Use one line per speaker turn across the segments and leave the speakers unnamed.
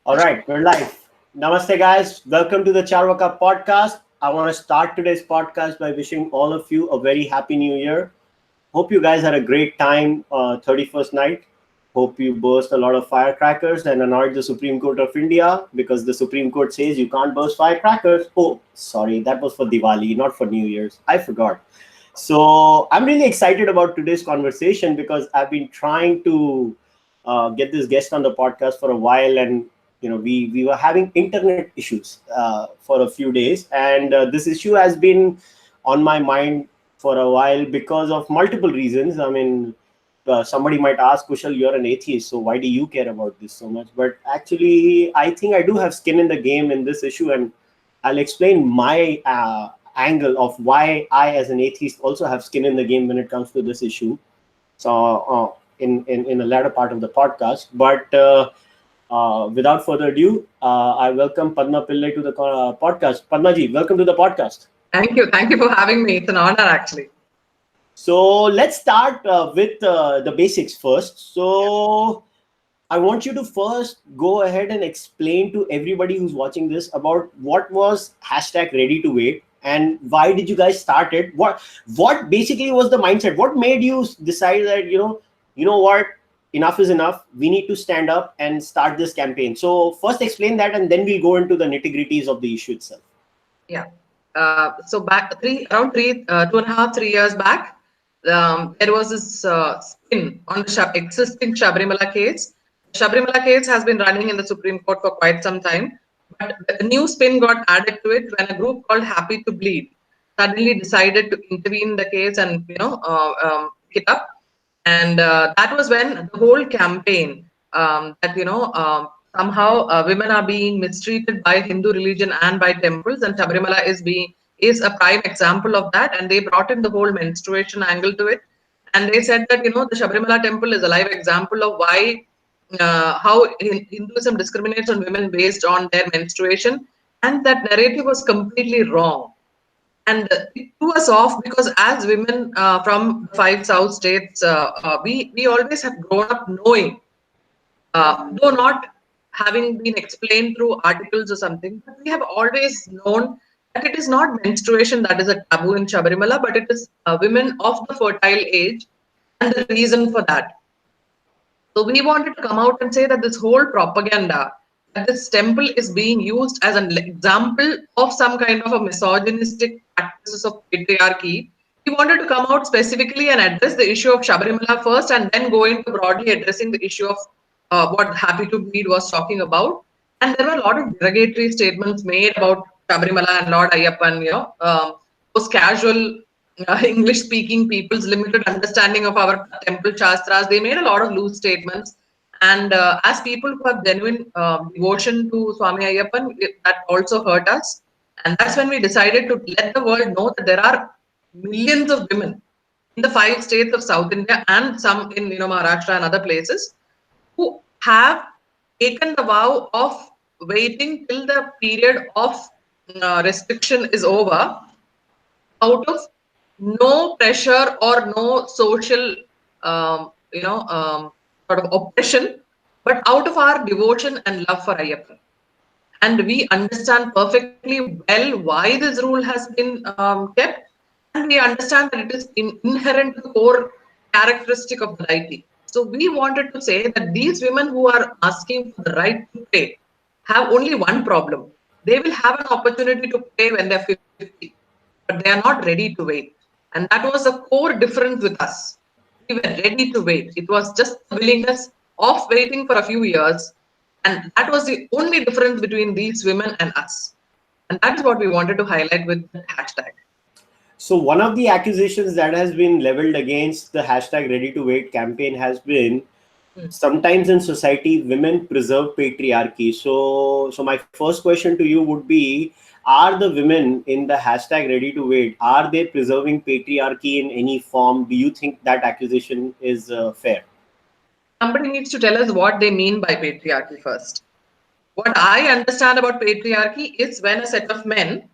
All right, we're live. Namaste, guys. Welcome to the Cārvāka podcast. I want to start today's podcast by wishing all of you a very happy new year. Hope you guys had a great time 31st night. Hope you burst a lot of firecrackers and annoyed the Supreme Court of India because the Supreme Court says you can't burst firecrackers. Oh, sorry, that was for Diwali, not for New Year's. I forgot. So I'm really excited about today's conversation because I've been trying to get this guest on the podcast for a while, and we were having internet issues for a few days, and this issue has been on my mind for a while because of multiple reasons. I mean, somebody might ask, Kushal, you're an atheist, so why do you care about this so much? But actually, I think I do have skin in the game in this issue, and I'll explain my angle of why I, as an atheist, also have skin in the game when it comes to this issue. So, in the latter part of the podcast. But without further ado, I welcome Padma Pillai to the podcast. Padma ji, welcome to the podcast.
Thank you. Thank you for having me. It's an honor, actually.
So let's start with the basics first. So I want you to first go ahead and explain to everybody who's watching this about what was #ReadyToWait and why did you guys start it? What basically was the mindset? What made you decide that you know what, enough is enough, we need to stand up and start this campaign? So first explain that, and then we'll go into the nitty-gritties of the issue itself.
Yeah. So around 2.5-3 years back, there was this spin on the existing Sabarimala case. Sabarimala case has been running in the Supreme Court for quite some time, but a new spin got added to it when a group called Happy to Bleed suddenly decided to intervene in the case and pick it up. And that was when the whole campaign that somehow women are being mistreated by Hindu religion and by temples, and Sabarimala is a prime example of that. And they brought in the whole menstruation angle to it, and they said that the Sabarimala temple is a live example of why how Hinduism discriminates on women based on their menstruation, and that narrative was completely wrong. And it threw us off because as women from 5 South states, we always have grown up knowing, though not having been explained through articles or something, but we have always known that it is not menstruation that is a taboo in Sabarimala, but it is women of the fertile age and the reason for that. So we wanted to come out and say that this whole propaganda, that this temple is being used as an example of some kind of a misogynistic practices of patriarchy. We wanted to come out specifically and address the issue of Sabarimala first, and then go into broadly addressing the issue of what Happy to Bleed was talking about. And there were a lot of derogatory statements made about Sabarimala and Lord Ayyappan, those casual English-speaking people's limited understanding of our temple shastras. They made a lot of loose statements. And as people who have genuine devotion to Swami Ayyappan, that also hurt us. And that's when we decided to let the world know that there are millions of women in the 5 states of South India and some in Maharashtra and other places who have taken the vow of waiting till the period of restriction is over, out of no pressure or no social sort of oppression, but out of our devotion and love for Ayyappan. And we understand perfectly well why this rule has been kept, and we understand that it is inherent to the core characteristic of the deity. So we wanted to say that these women who are asking for the right to pray have only one problem. They will have an opportunity to pray when they're 50, but they are not ready to wait. And that was the core difference with us. We were ready to wait. It was just the willingness of waiting for a few years. And that was the only difference between these women and us. And that is what we wanted to highlight with the hashtag.
So one of the accusations that has been leveled against the #ReadyToWait campaign has been sometimes in society women preserve patriarchy. So my first question to you would be, are the women in the #ReadyToWait, are they preserving patriarchy in any form? Do you think that accusation is fair?
Somebody needs to tell us what they mean by patriarchy first. What I understand about patriarchy is when a set of men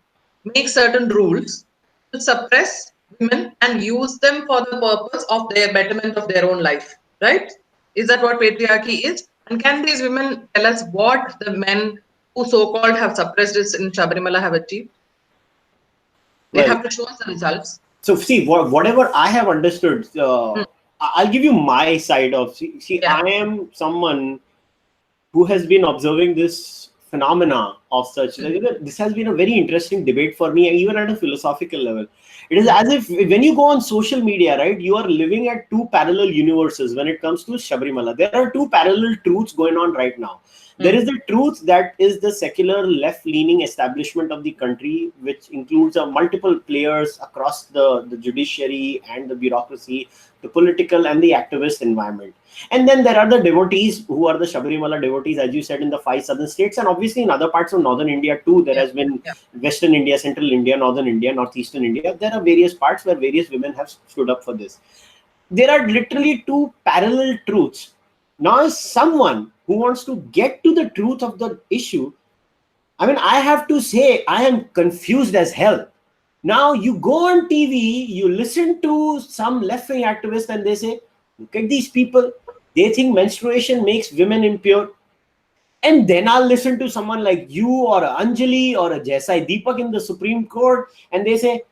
make certain rules to suppress women and use them for the purpose of their betterment of their own life, right? Is that what patriarchy is? And can these women tell us what the men who so-called have suppressed this in Sabarimala have achieved? They
Well,
have to show us the results.
so see, whatever I have understood,
Hmm.
I'll give you my side of. See, I
Yeah.
am someone who has been observing this phenomena of such.
Hmm.
This has been a very interesting debate for me, even at a philosophical level. It is
Hmm.
as if when you go on social media, right, you are living at two parallel universes when it comes to Sabarimala. There are two parallel truths going on right now. There
Hmm.
is the truth that is the secular left-leaning establishment of the country, which includes multiple players across the judiciary and the bureaucracy, the political and the activist environment. And then there are the devotees who are the Sabarimala devotees, as you said, in the five southern states, and obviously in other parts of northern India too. There
Yeah.
has been
Yeah.
Western India, Central India, Northern India, Northeastern India. There are various parts where various women have stood up for this. There are literally two parallel truths. Now, as someone who wants to get to the truth of the issue, I mean, I have to say, I am confused as hell. Now, you go on TV, you listen to some left wing activists, and they say, look at these people. They think menstruation makes women impure. And then I'll listen to someone like you or a Anjali or a Jaisai Deepak in the Supreme Court, and they say,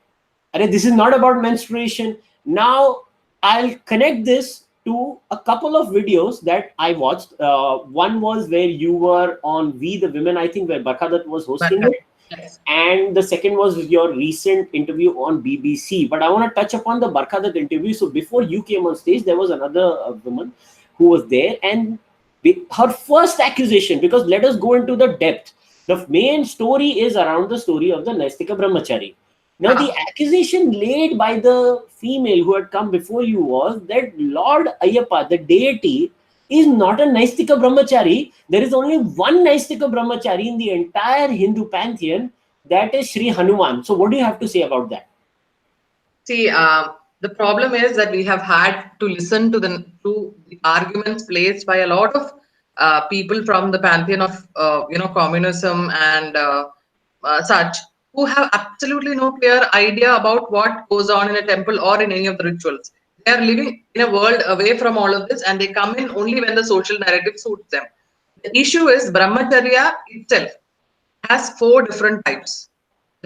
"Arey, this is not about menstruation." Now I'll connect this to a couple of videos that I watched. One was where you were on We the Women, I think, where Barkhadat was hosting
But
it,
yes.
and the second was your recent interview on BBC. But I want to touch upon the Barkhadat interview. So before you came on stage, there was another woman who was there, and her first accusation, because let us go into the depth. The main story is around the story of the Naistika Brahmachari. Now, the accusation laid by the female who had come before you was that Lord Ayyappa, the deity, is not a Naistika Brahmachari. There is only one Naistika Brahmachari in the entire Hindu pantheon, that is Sri Hanuman. So, what do you have to say about that?
See, the problem is that we have had to listen to the arguments placed by a lot of people from the pantheon of communism and such, who have absolutely no clear idea about what goes on in a temple or in any of the rituals. They are living in a world away from all of this, and they come in only when the social narrative suits them. The issue is brahmacharya itself has four different types.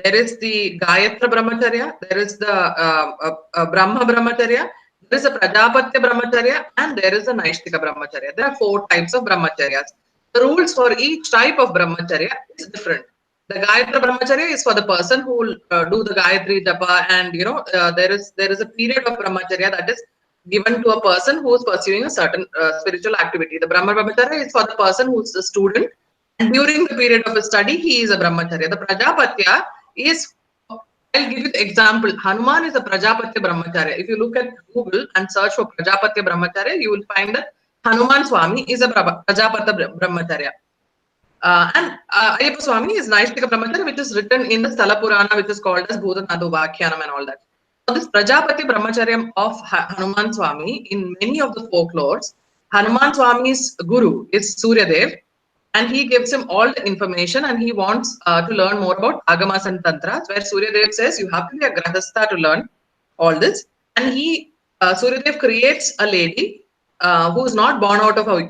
There is the Gayatra Brahmacharya, there is the Brahma Brahmacharya, there is a Prajapatya Brahmacharya, and there is the Naishtika Brahmacharya. There are four types of Brahmacharyas. The rules for each type of Brahmacharya is different. The Gayatra Brahmacharya is for the person who will do the Gayatri Japa, and there is a period of Brahmacharya that is given to a person who is pursuing a certain spiritual activity. The Brahma Brahmacharya is for the person who is a student, and during the period of his study, he is a Brahmacharya. The Prajapatya is, I'll give you the example. Hanuman is a Prajapatya Brahmacharya. If you look at Google and search for Prajapatya Brahmacharya, you will find that Hanuman Swami is a Prajapatya Brahmacharya. Ayyappa Swami is Naishtika Brahmacharya, which is written in the Sthala Purana, which is called as Bhutanadu Vakyanam and all that. Now, this Prajapati Brahmacharya of Hanuman Swami, in many of the folklores, Hanuman Swami's guru is Suryadev, and he gives him all the information, and he wants to learn more about Agamas and Tantras, where Suryadev says you have to be a Grahastha to learn all this. And Suryadev creates a lady who is not born out of a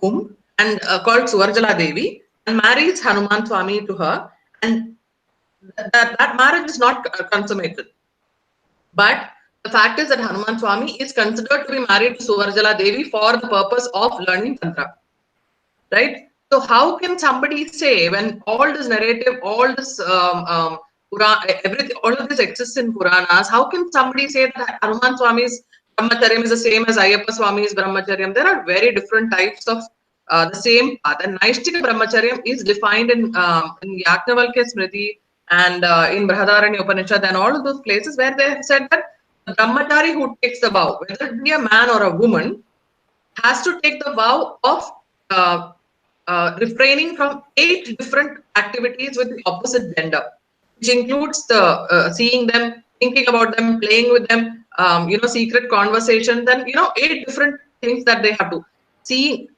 womb, and called Suvarjala Devi, and marries Hanuman Swami to her, and that marriage is not consummated. But the fact is that Hanuman Swami is considered to be married to Suvarjala Devi for the purpose of learning Tantra. Right? So how can somebody say, when all this narrative, all this everything, all of this exists in Puranas, how can somebody say that Hanuman Swami's Brahmacharyam is the same as Ayyappa Swami's Brahmacharyam? There are very different types of the same path. And Naishtika Brahmacharyam is defined in Yajnavalkya Smriti and in Brihadaranya Upanishad and all of those places where they have said that the Brahmachari who takes the vow, whether it be a man or a woman, has to take the vow of uh, refraining from 8 different activities with the opposite gender, which includes the seeing them, thinking about them, playing with them, secret conversations, and 8 different things that they have to see.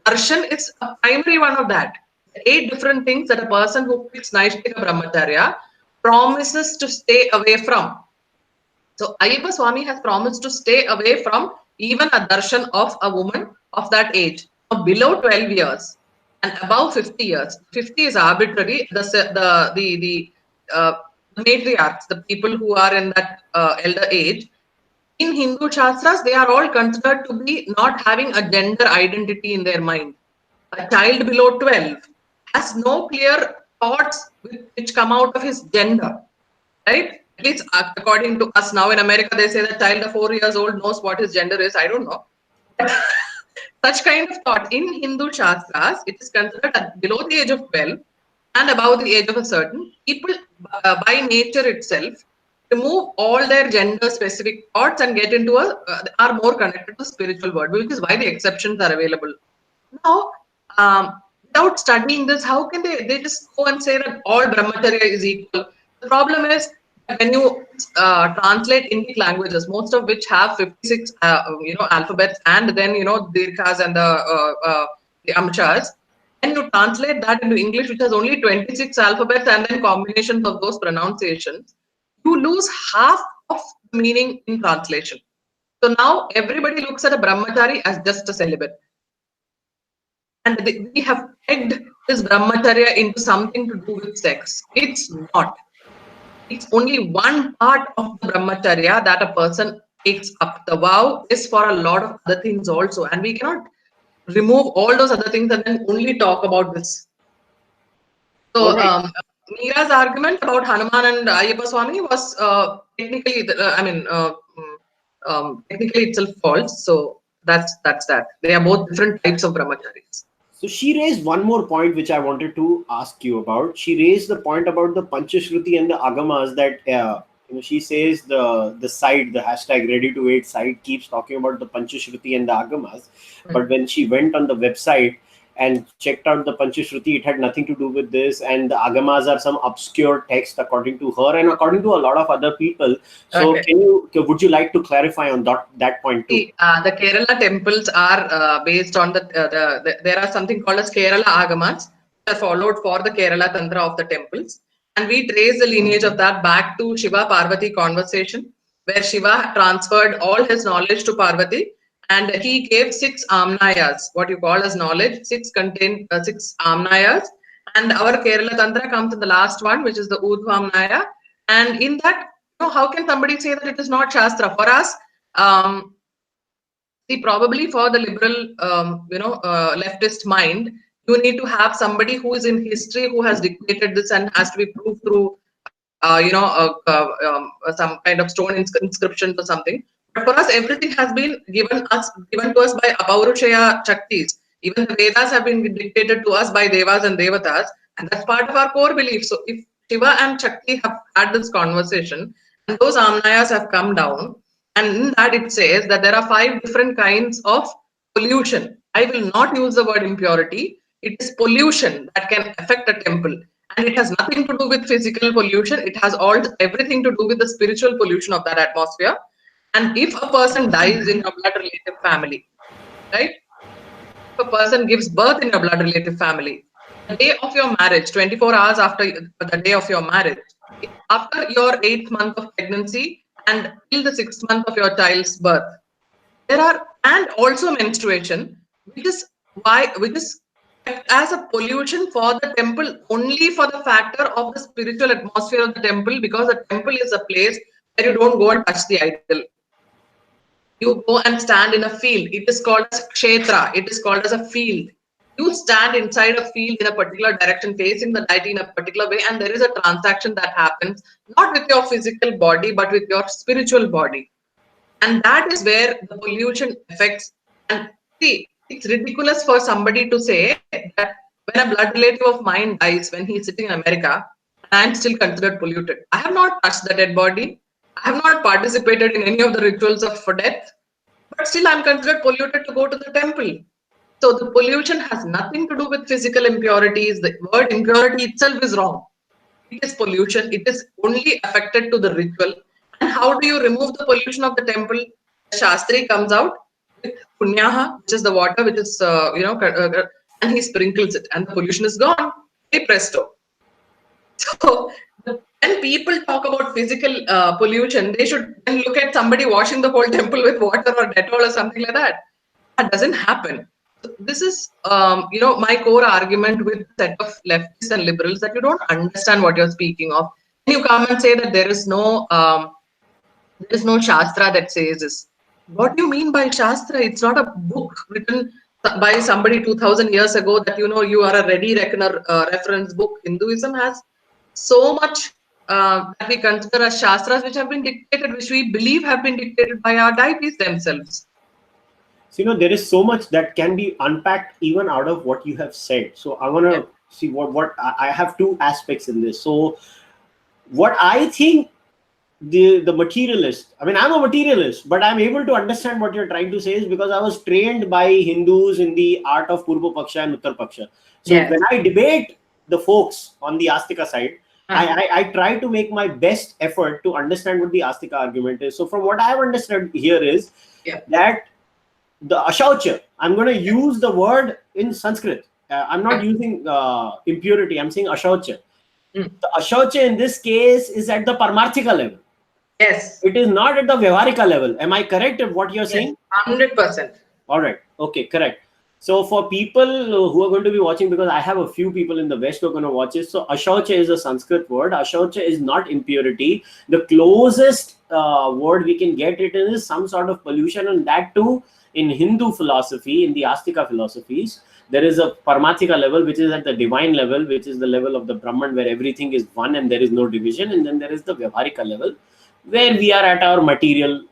Darshan is a primary one of that. 8 different things that a person who picks Naishtika Brahmacharya promises to stay away from. So Ayyappa Swami has promised to stay away from even a darshan of a woman of that age. Now, below 12 years and above 50 years, 50 is arbitrary. The matriarchs, the people who are in that elder age, in Hindu Shastras, they are all considered to be not having a gender identity in their mind. A child below 12 has no clear thoughts which come out of his gender, right? At least according to us now in America, they say that child of 4 years old knows what his gender is. I don't know. Such kind of thought in Hindu Shastras, it is considered that below the age of 12 and above the age of a certain, people by nature itself remove all their gender specific thoughts and get into are more connected to spiritual world, which is why the exceptions are available. Now, without studying this, how can they just go and say that all brahmacharya is equal? The problem is when you translate Indic languages, most of which have 56 alphabets, and then dirghas and the amchas, and you translate that into English, which has only 26 alphabets and then combinations of those pronunciations, you lose half of the meaning in translation. So now everybody looks at a brahmachari as just a celibate. And we have pegged this brahmacharya into something to do with sex. It's not. It's only one part of the brahmacharya that a person takes up. The vow is for a lot of other things also, and we cannot remove all those other things and then only talk about this. So,
Alright.
Meera's argument about Hanuman and Ayyappa Swami was technically, technically itself false. So that's that. They are both different types of brahmacharis.
So she raised one more point which I wanted to ask you about. She raised the point about the Panchashruti and the Agamas that she says the site, the hashtag readytowait site keeps talking about the Panchashruti and the Agamas, but when she went on the website and checked out the Panchashruti, it had nothing to do with this, and the Agamas are some obscure text according to her and according to a lot of other people. So
Okay.
would you like to clarify on that point too?
The Kerala temples are based on there are something called as Kerala Agamas that are followed for the Kerala Tantra of the temples. And we trace the lineage of that back to Shiva Parvati conversation, where Shiva transferred all his knowledge to Parvati and he gave 6 amnayas, what you call as knowledge, 6 amnayas. And our Kerala Tantra comes in the last one, which is the Urdhva Amnaya. And in that, how can somebody say that it is not Shastra? For us, see, probably for the liberal, leftist mind, you need to have somebody who is in history who has dictated this and has to be proved through, some kind of stone inscriptions or something. But for us, everything has been given to us by Apaurushaya Shaktis. Even the Vedas have been dictated to us by Devas and Devatas, and that's part of our core belief. So if Shiva and Shakti have had this conversation, and those amnayas have come down, and in that it says that there are 5 different kinds of pollution. I will not use the word impurity. It is pollution that can affect a temple. And it has nothing to do with physical pollution. It has everything to do with the spiritual pollution of that atmosphere. And if a person dies in your blood relative family, right? If a person gives birth in your blood relative family, the day of your marriage, 24 hours after the day of your marriage, after your 8th month of pregnancy and till the 6th month of your child's birth, and also menstruation, which is as a pollution for the temple only for the factor of the spiritual atmosphere of the temple, because the temple is a place where you don't go and touch the idol. You go and stand in a field. It is called as kshetra. It is called as a field. You stand inside a field in a particular direction, facing the deity in a particular way, and there is a transaction that happens, not with your physical body, but with your spiritual body. And that is where the pollution affects. And see, it's ridiculous for somebody to say that when a blood relative of mine dies, when he's sitting in America, I'm still considered polluted. I have not touched the dead body. I have not participated in any of the rituals for death, but still I'm considered polluted to go to the temple. So the pollution has nothing to do with physical impurities. The word impurity itself is wrong. It is pollution. It is only affected to the ritual. And how do you remove the pollution of the temple? The Shastri comes out with punyaha, which is the water, which is, and he sprinkles it, and the pollution is gone. Hey presto. So when people talk about physical pollution, they should then look at somebody washing the whole temple with water or Dettol or something like that. That doesn't happen. This is, my core argument with a set of leftists and liberals, that you don't understand what you're speaking of. When you come and say that there is no Shastra that says this. What do you mean by Shastra? It's not a book written by somebody 2000 years ago that you are a ready reckoner reference book. Hinduism has so much that we consider as Shastras, which have been dictated, which we believe have been dictated by our deities themselves.
So, there is so much that can be unpacked even out of what you have said. So I want to see what I have two aspects in this. So what I think, the materialist, I mean, I'm a materialist, but I'm able to understand what you're trying to say, is because I was trained by Hindus in the art of Purva Paksha and Uttar Paksha. So when I debate the folks on the Astika side, I try to make my best effort to understand what the Astika argument is. So from what I have understood here is that the ashaucha, I'm going to use the word in Sanskrit. I'm not using impurity, I'm saying ashaucha. The ashaucha in this case is at the parmarthika level.
Yes.
It is not at the vyavharika level. Am I correct in what you're saying?
100%.
All right. Okay, correct. So for people who are going to be watching, because I have a few people in the West who are going to watch it. So ashaucha is a Sanskrit word. Ashaucha is not impurity. The closest word we can get it is some sort of pollution, and that too in Hindu philosophy, in the Astika philosophies, there is a paramathika level, which is at the divine level, which is the level of the Brahman, where everything is one and there is no division. And then there is the vyavharika level, where we are at our material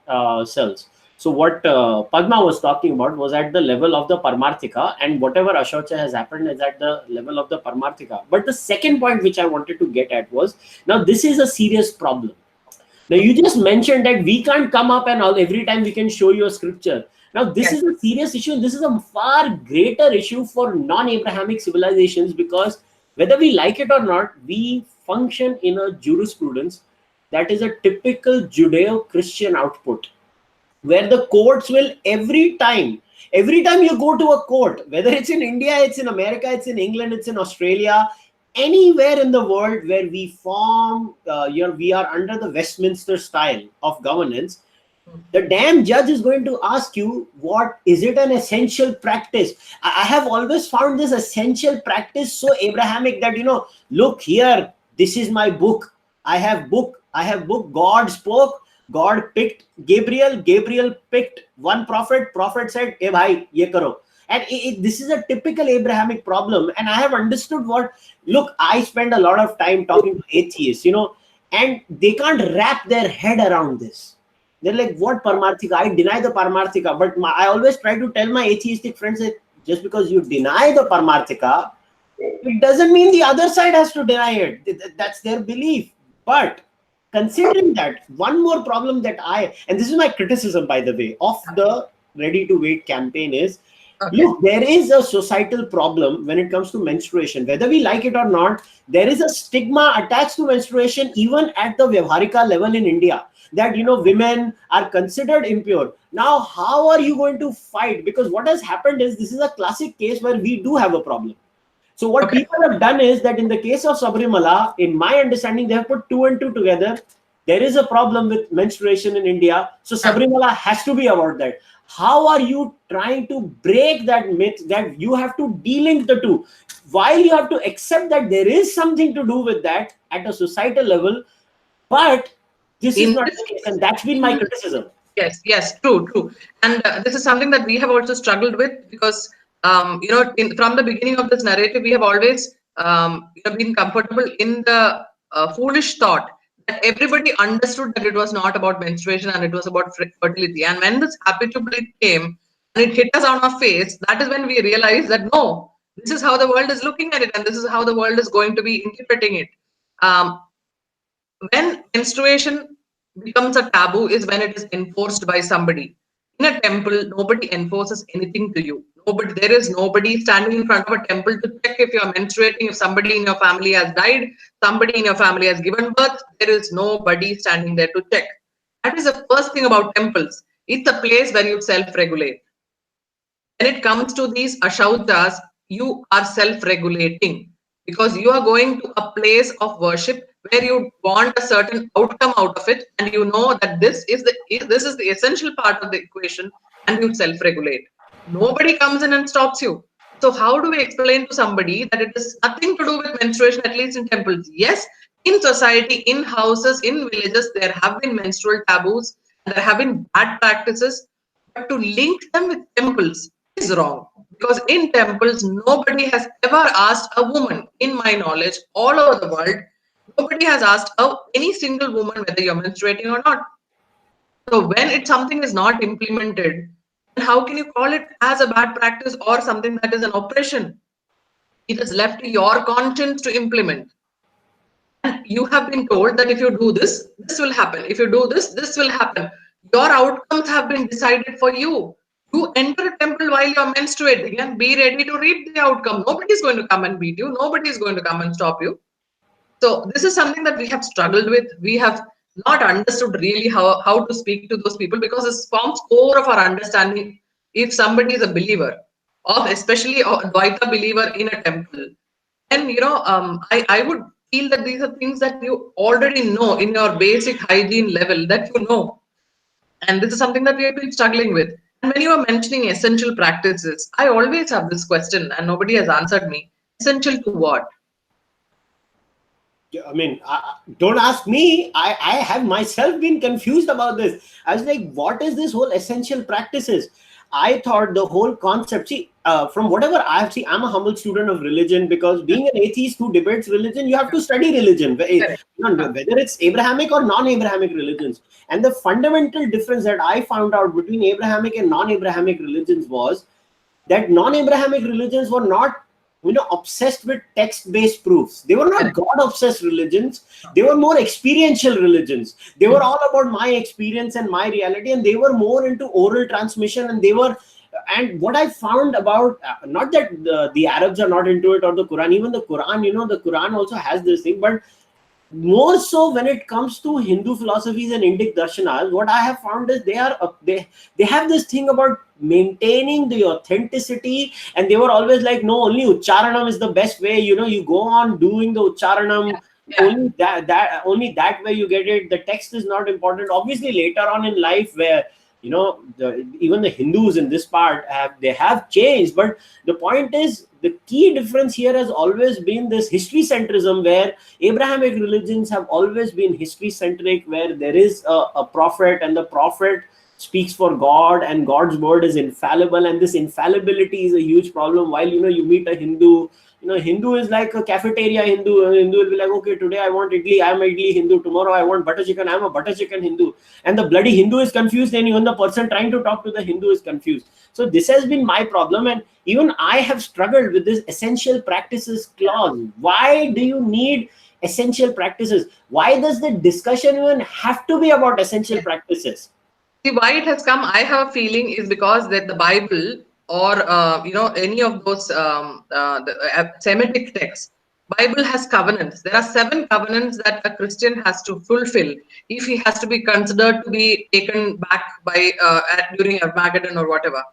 selves. So what Padma was talking about was at the level of the Paramarthika, and whatever Ashaucha has happened is at the level of the Paramarthika. But the second point which I wanted to get at was, now this is a serious problem. Now you just mentioned that we can't come up and every time we can show you a scripture. Now this is a serious issue, and this is a far greater issue for non-Abrahamic civilizations, because whether we like it or not, we function in a jurisprudence that is a typical Judeo-Christian output, where the courts will every time you go to a court, whether it's in India, it's in America, it's in England, it's in Australia, anywhere in the world where we form, we are under the Westminster style of governance, the damn judge is going to ask you, what is it an essential practice? I have always found this essential practice so Abrahamic that, look here, this is my book. I have book. God spoke. God picked Gabriel. Gabriel picked one prophet. Prophet said, "Hey, bhai, ye karo." And this is a typical Abrahamic problem. And I have understood look, I spend a lot of time talking to atheists, and they can't wrap their head around this. They're like, what Paramarthika? I deny the Paramarthika. But I always try to tell my atheistic friends that just because you deny the Paramarthika, it doesn't mean the other side has to deny it. That's their belief. But considering that, one more problem that and this is my criticism, by the way, of the Ready to Wait campaign is, look, there is a societal problem when it comes to menstruation. Whether we like it or not, there is a stigma attached to menstruation, even at the Vyavharika level in India, that, women are considered impure. Now, how are you going to fight? Because what has happened is, this is a classic case where we do have a problem. So what people have done is that in the case of Sabarimala, in my understanding, they have put two and two together. There is a problem with menstruation in India. So Sabarimala has to be about that. How are you trying to break that myth that you have to delink the two? While you have to accept that there is something to do with that at a societal level, but this is not the case. And that's been my criticism.
Yes, true. And this is something that we have also struggled with, because from the beginning of this narrative, we have always been comfortable in the foolish thought that everybody understood that it was not about menstruation and it was about fertility. And when this habitually came and it hit us on our face, that is when we realized that no, this is how the world is looking at it, and this is how the world is going to be interpreting it. When menstruation becomes a taboo is when it is enforced by somebody. In a temple, nobody enforces anything to you. There is nobody standing in front of a temple to check if you are menstruating, if somebody in your family has died, somebody in your family has given birth. There is nobody standing there to check. That is the first thing about temples. It's a place where you self-regulate. When it comes to these ashautas, you are self-regulating, because you are going to a place of worship where you want a certain outcome out of it, and you know that this is the essential part of the equation, and you self-regulate. Nobody comes in and stops you. So how do we explain to somebody that it is nothing to do with menstruation, at least in temples? Yes, in society, in houses, in villages, there have been menstrual taboos, there have been bad practices, but to link them with temples is wrong. Because in temples, nobody has ever asked a woman, in my knowledge, all over the world, nobody has asked any single woman whether you're menstruating or not. So when something is not implemented, then how can you call it as a bad practice or something that is an oppression? It is left to your conscience to implement. And you have been told that if you do this, this will happen. If you do this, this will happen. Your outcomes have been decided for you. You enter a temple while you're menstruating and be ready to read the outcome. Nobody is going to come and beat you. Nobody is going to come and stop you. So this is something that we have struggled with. We have not understood really how to speak to those people, because it forms core of our understanding. If somebody is a believer, or especially a Dvaita believer in a temple, then I would feel that these are things that you already know in your basic hygiene level, that you know. And this is something that we have been struggling with. And when you are mentioning essential practices, I always have this question and nobody has answered me. Essential to what?
I mean, don't ask me. I have myself been confused about this. I was like, what is this whole essential practices? I thought the whole concept, see, from whatever I have seen, I'm a humble student of religion, because being an atheist who debates religion, you have to study religion,
Correct.
whether it's Abrahamic or non-Abrahamic religions. And the fundamental difference that I found out between Abrahamic and non-Abrahamic religions was that non-Abrahamic religions were not obsessed with text-based proofs. They were not God-obsessed religions. They were more experiential religions. They were all about my experience and my reality, and they were more into oral transmission. And what I found about, not that the Arabs are not into it, or the Quran, even the Quran, the Quran also has this thing, but more so when it comes to Hindu philosophies and Indic darshanas, what I have found is they have this thing about maintaining the authenticity, and they were always like, no, only ucharanam is the best way. You go on doing the ucharanam. Only that way you get it. The text is not important. Obviously, later on in life, where even the Hindus in this part have changed, but the point is, the key difference here has always been this history centrism, where Abrahamic religions have always been history centric, where there is a prophet, and the prophet speaks for God, and God's word is infallible, and this infallibility is a huge problem. While you meet a Hindu, Hindu is like a cafeteria Hindu. Hindu will be like, okay, today I want idli, I'm an idli Hindu. Tomorrow I want butter chicken, I'm a butter chicken Hindu. And the bloody Hindu is confused, and even the person trying to talk to the Hindu is confused. So this has been my problem, and even I have struggled with this essential practices clause. Why do you need essential practices? Why does the discussion even have to be about essential practices?
See, why it has come, I have a feeling, is because that the Bible, or any of those Semitic texts, Bible has covenants. There are 7 covenants that a Christian has to fulfill if he has to be considered to be taken back by during Armageddon or whatever.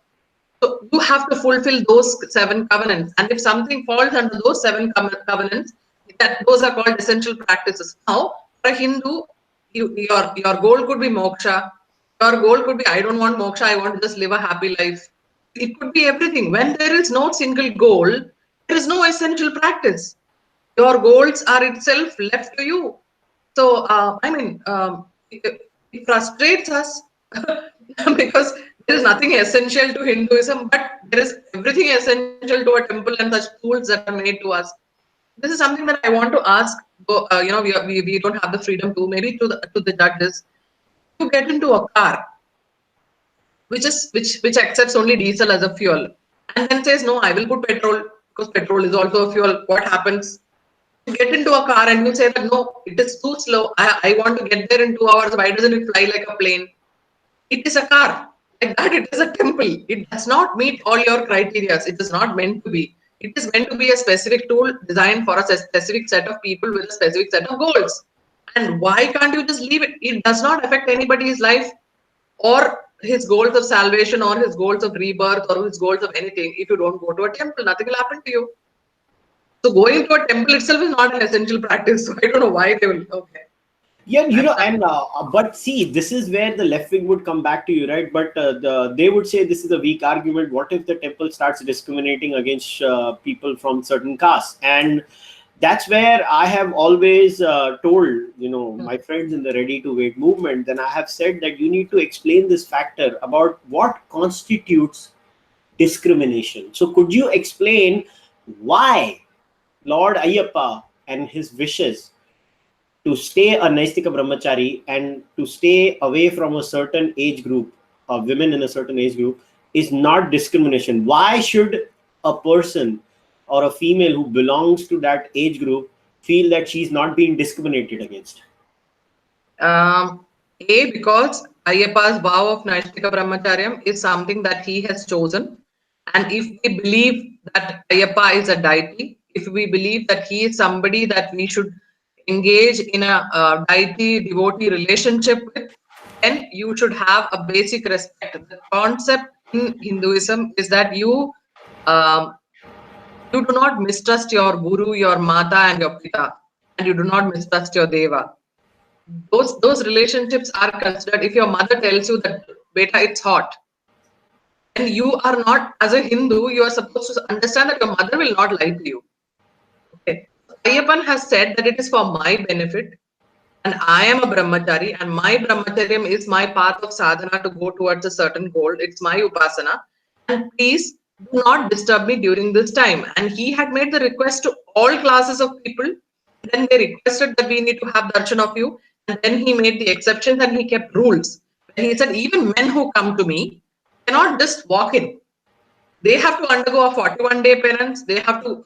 So you have to fulfill those 7 covenants, and if something falls under those 7 covenants, those are called essential practices. Now, for a Hindu, your goal could be moksha. Your goal could be, I don't want moksha, I want to just live a happy life. It could be everything. When there is no single goal, there is no essential practice. Your goals are itself left to you. So, it frustrates us because there is nothing essential to Hinduism, but there is everything essential to a temple and such tools that are made to us. This is something that I want to ask. We don't have the freedom to, maybe to the judges, to get into a car which accepts only diesel as a fuel, and then says, no, I will put petrol because petrol is also a fuel. What happens? You get into a car and you say that, no, it is too slow. I want to get there in 2 hours. Why doesn't it fly like a plane? It is a car. Like that, it is a temple. It does not meet all your criteria. It is not meant to be. It is meant to be a specific tool designed for a specific set of people with a specific set of goals. And why can't you just leave it? It does not affect anybody's life or his goals of salvation or his goals of rebirth or his goals of anything. If you don't go to a temple, nothing will happen to you. So going to a temple itself is not an essential practice. So I don't know why they will. Okay.
Yeah,
That's that.
and but see, this is where the left wing would come back to you, right? But they would say this is a weak argument. What if the temple starts discriminating against people from certain castes? And that's where I have always told, my friends in the ready to wait movement. Then I have said that you need to explain this factor about what constitutes discrimination. So, could you explain why Lord Ayyappa and his wishes to stay a Naistika Brahmachari and to stay away from a certain age group, women in a certain age group, is not discrimination? Why should a person or a female who belongs to that age group feel that she's not being discriminated against?
Because Ayyappa's vow of Naishtika Brahmacharyam is something that he has chosen. And if we believe that Ayyappa is a deity, if we believe that he is somebody that we should engage in a deity devotee relationship with, then you should have a basic respect. The concept in Hinduism is that um, you do not mistrust your guru, your mata, and your pita, and you do not mistrust your deva. Those relationships are considered. If your mother tells you that beta it's hot, and you are not, as a Hindu, you are supposed to understand that your mother will not lie to you. Okay, Ayyappan has said that it is for my benefit, and I am a brahmachari, and my brahmacharyam is my path of sadhana to go towards a certain goal. It's my upasana, and please do not disturb me during this time. And he had made the request to all classes of people. Then they requested that we need to have darshan of you, and then he made the exceptions and he kept rules. And he said even men who come to me cannot just walk in. They have to undergo a 41-day penance. They have to,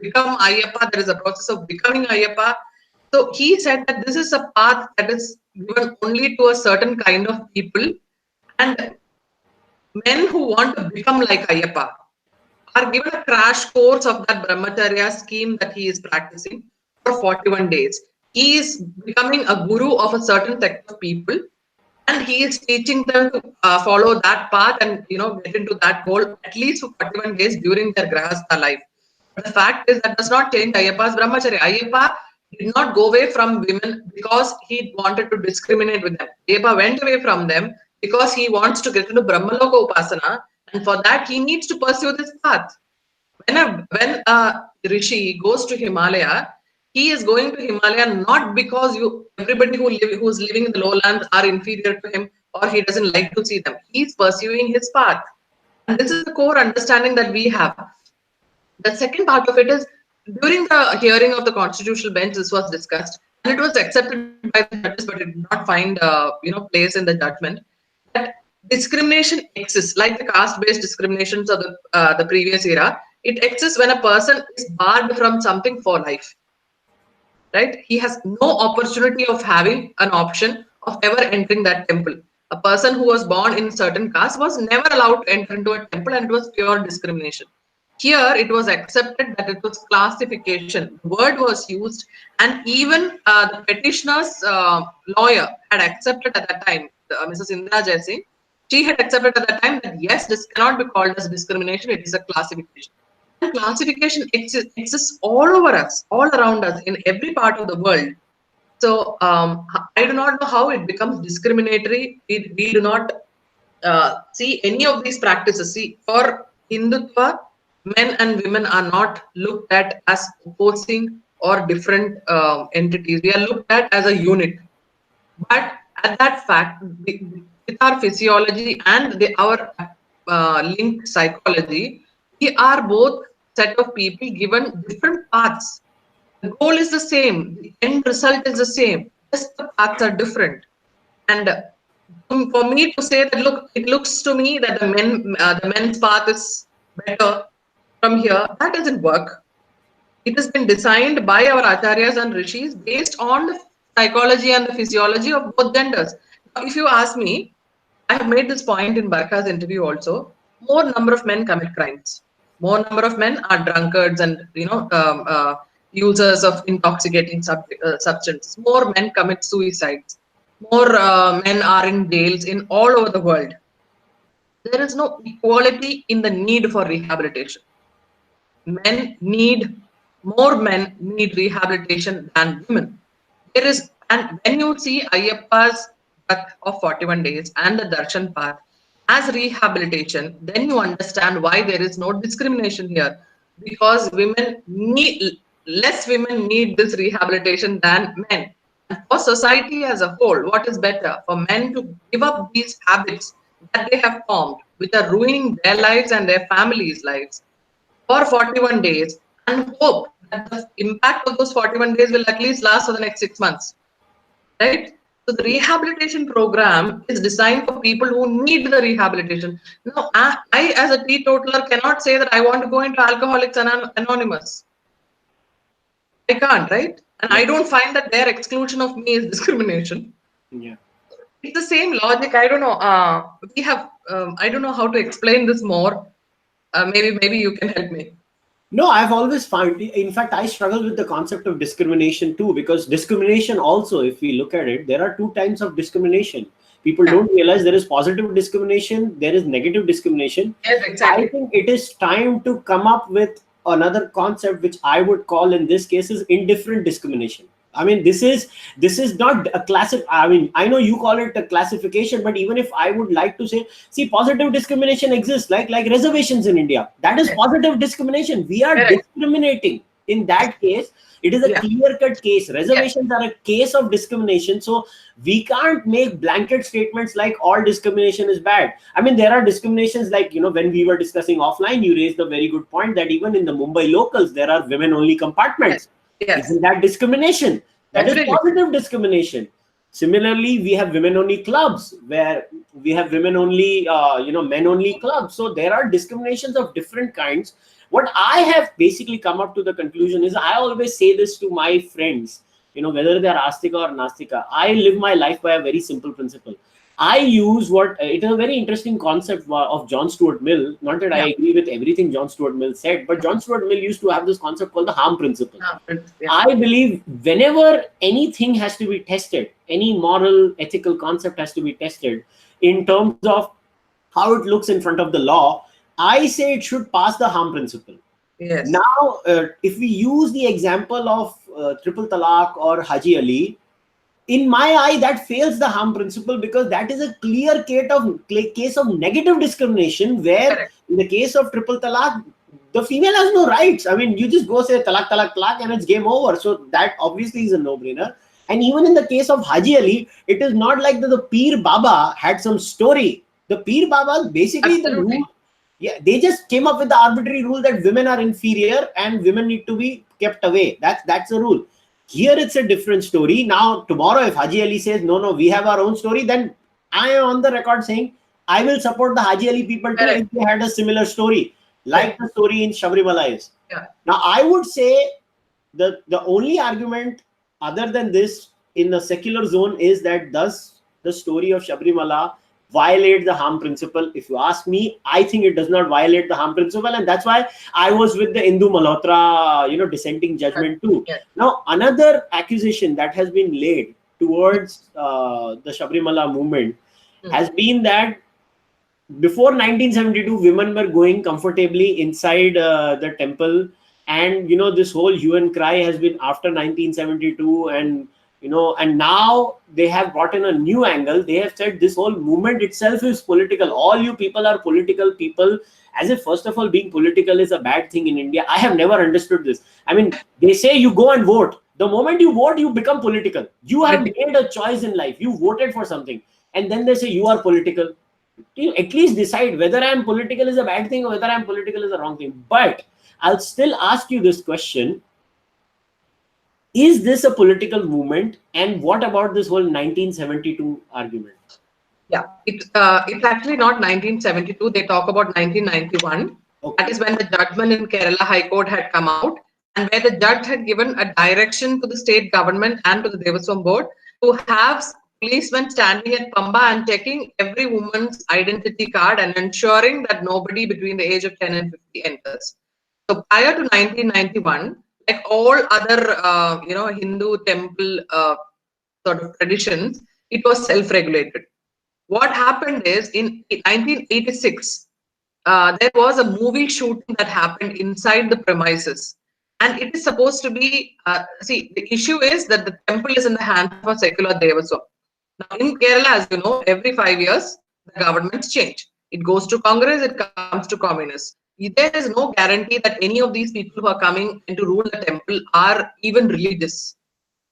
become Ayyappa. There is a process of becoming Ayyappa. So he said that this is a path that is given only to a certain kind of people, and men who want to become like Ayyappa are given a crash course of that brahmacharya scheme that he is practicing for 41 days. He is becoming a guru of a certain sect of people, and he is teaching them to follow that path and get into that goal at least for 41 days during their grahastha life. But the fact is that does not change Ayyappa's brahmacharya. Ayyappa did not go away from women because he wanted to discriminate with them. Ayyappa went away from them because he wants to get into Brahmaloka Upasana, and for that he needs to pursue this path. When a rishi goes to Himalaya, he is going to Himalaya not because everybody who's living in the lowlands are inferior to him or he doesn't like to see them. He's pursuing his path, and this is the core understanding that we have. The second part of it is during the hearing of the constitutional bench, this was discussed and it was accepted by the judges, but it did not find place in the judgment that discrimination exists, like the caste-based discriminations of the previous era. It exists when a person is barred from something for life, right? He has no opportunity of having an option of ever entering that temple. A person who was born in certain caste was never allowed to enter into a temple, and it was pure discrimination. Here, it was accepted that it was classification. The word was used, and even the petitioner's lawyer had accepted at that time, Mrs. Indra Jaising. She had accepted at that time that yes, this cannot be called as discrimination, it is a classification. And classification exists all over us, all around us, in every part of the world. So I do not know how it becomes discriminatory. We do not see any of these practices. See, for Hindutva, men and women are not looked at as opposing or different entities. We are looked at as a unit. But at that fact, with our physiology and our linked psychology, we are both set of people given different paths. The goal is the same, the end result is the same, just the paths are different. And for me to say that, look, it looks to me that the men's path is better from here, that doesn't work. It has been designed by our acharyas and rishis based on the psychology and the physiology of both genders. Now, if you ask me, I have made this point in Barkha's interview also. More number of men commit crimes. More number of men are drunkards and users of intoxicating substances. More men commit suicides. More men are in jails in all over the world. There is no equality in the need for rehabilitation. More men need rehabilitation than women. There is And when you see Ayyappa's path of 41 days and the Darshan path as rehabilitation, then you understand why there is no discrimination here. Because less women need this rehabilitation than men. And for society as a whole, what is better? For men to give up these habits that they have formed, which are ruining their lives and their families' lives, for 41 days, and hope that the impact of those 41 days will at least last for the next 6 months, right? So the rehabilitation program is designed for people who need the rehabilitation. Now, I as a teetotaler cannot say that I want to go into Alcoholics Anonymous. I can't, right? And
Yeah.
I don't find that their exclusion of me is discrimination.
Yeah.
It's the same logic. I don't know. We have. I don't know how to explain this more. Maybe you can help me.
No, I've always found, in fact, I struggle with the concept of discrimination too, because discrimination also, if we look at it, there are two types of discrimination. People don't realize there is positive discrimination, there is negative discrimination.
Yes, exactly.
I think it is time to come up with another concept, which I would call in this case is indifferent discrimination. I mean, this is not a classic. I mean, I know you call it a classification, but even if I would like to say, see, positive discrimination exists, like reservations in India. That is positive discrimination. We are
Correct.
discriminating. In that case, it is a clear-cut case. Reservations are a case of discrimination. So we can't make blanket statements like all discrimination is bad. I mean, there are discriminations like, when we were discussing offline, you raised a very good point that even in the Mumbai locals, there are women-only compartments.
Yes.
Isn't that discrimination? That is
Definitely.
positive discrimination. Similarly, we have women-only clubs where we have women-only, men-only clubs. So there are discriminations of different kinds. What I have basically come up to the conclusion is, I always say this to my friends, whether they are Astika or Nastika, I live my life by a very simple principle. I use it is a very interesting concept of John Stuart Mill. Not that I agree with everything John Stuart Mill said, but John Stuart Mill used to have this concept called the harm principle. I believe whenever anything has to be tested, any moral, ethical concept has to be tested in terms of how it looks in front of the law, I say it should pass the harm principle.
Yes.
Now, if we use the example of triple talaq or Haji Ali, in my eye, that fails the harm principle, because that is a clear case of negative discrimination, where in the case of triple talaq, the female has no rights. I mean, you just go say talaq, talaq, talaq, and it's game over. So that obviously is a no-brainer. And even in the case of Haji Ali, it is not like the Peer Baba had some story. The Peer Baba basically the rule. Yeah, they just came up with the arbitrary rule that women are inferior and women need to be kept away. That's the rule. Here it's a different story. Now, tomorrow, if Haji Ali says, no, we have our own story, then I am on the record saying, I will support the Haji Ali people too if they had a similar story, like the story in Sabarimala is. Now, I would say the only argument other than this in the secular zone is that, does the story of Sabarimala violate the harm principle? If you ask me, I think it does not violate the harm principle, and that's why I was with the Indu Malhotra, dissenting judgment too. Now, another accusation that has been laid towards the Sabarimala movement has been that before 1972, women were going comfortably inside the temple, and this whole hue and cry has been after 1972, and and now they have brought in a new angle. They have said this whole movement itself is political. All you people are political people, as if first of all being political is a bad thing in India. I have never understood this. I mean, they say you go and vote. The moment you vote, you become political. You have made a choice in life. You voted for something, and then they say you are political. You at least decide whether I am political is a bad thing or whether I am political is a wrong thing. But I'll still ask you this question. Is this a political movement? And what about this whole 1972 argument?
Yeah, it's actually not 1972. They talk about 1991. That is when the judgment in Kerala High Court had come out, and where the judge had given a direction to the state government and to the Devaswam board to have policemen standing at Pamba and checking every woman's identity card and ensuring that nobody between the age of 10 and 50 enters. So prior to 1991, like all other, Hindu temple sort of traditions, it was self-regulated. What happened is in 1986, there was a movie shooting that happened inside the premises. And it is supposed to be, see, the issue is that the temple is in the hands of a secular Devaswam. Now, in Kerala, as you know, every 5 years, the governments change. It goes to Congress, it comes to communists. There is no guarantee that any of these people who are coming in to rule the temple are even religious,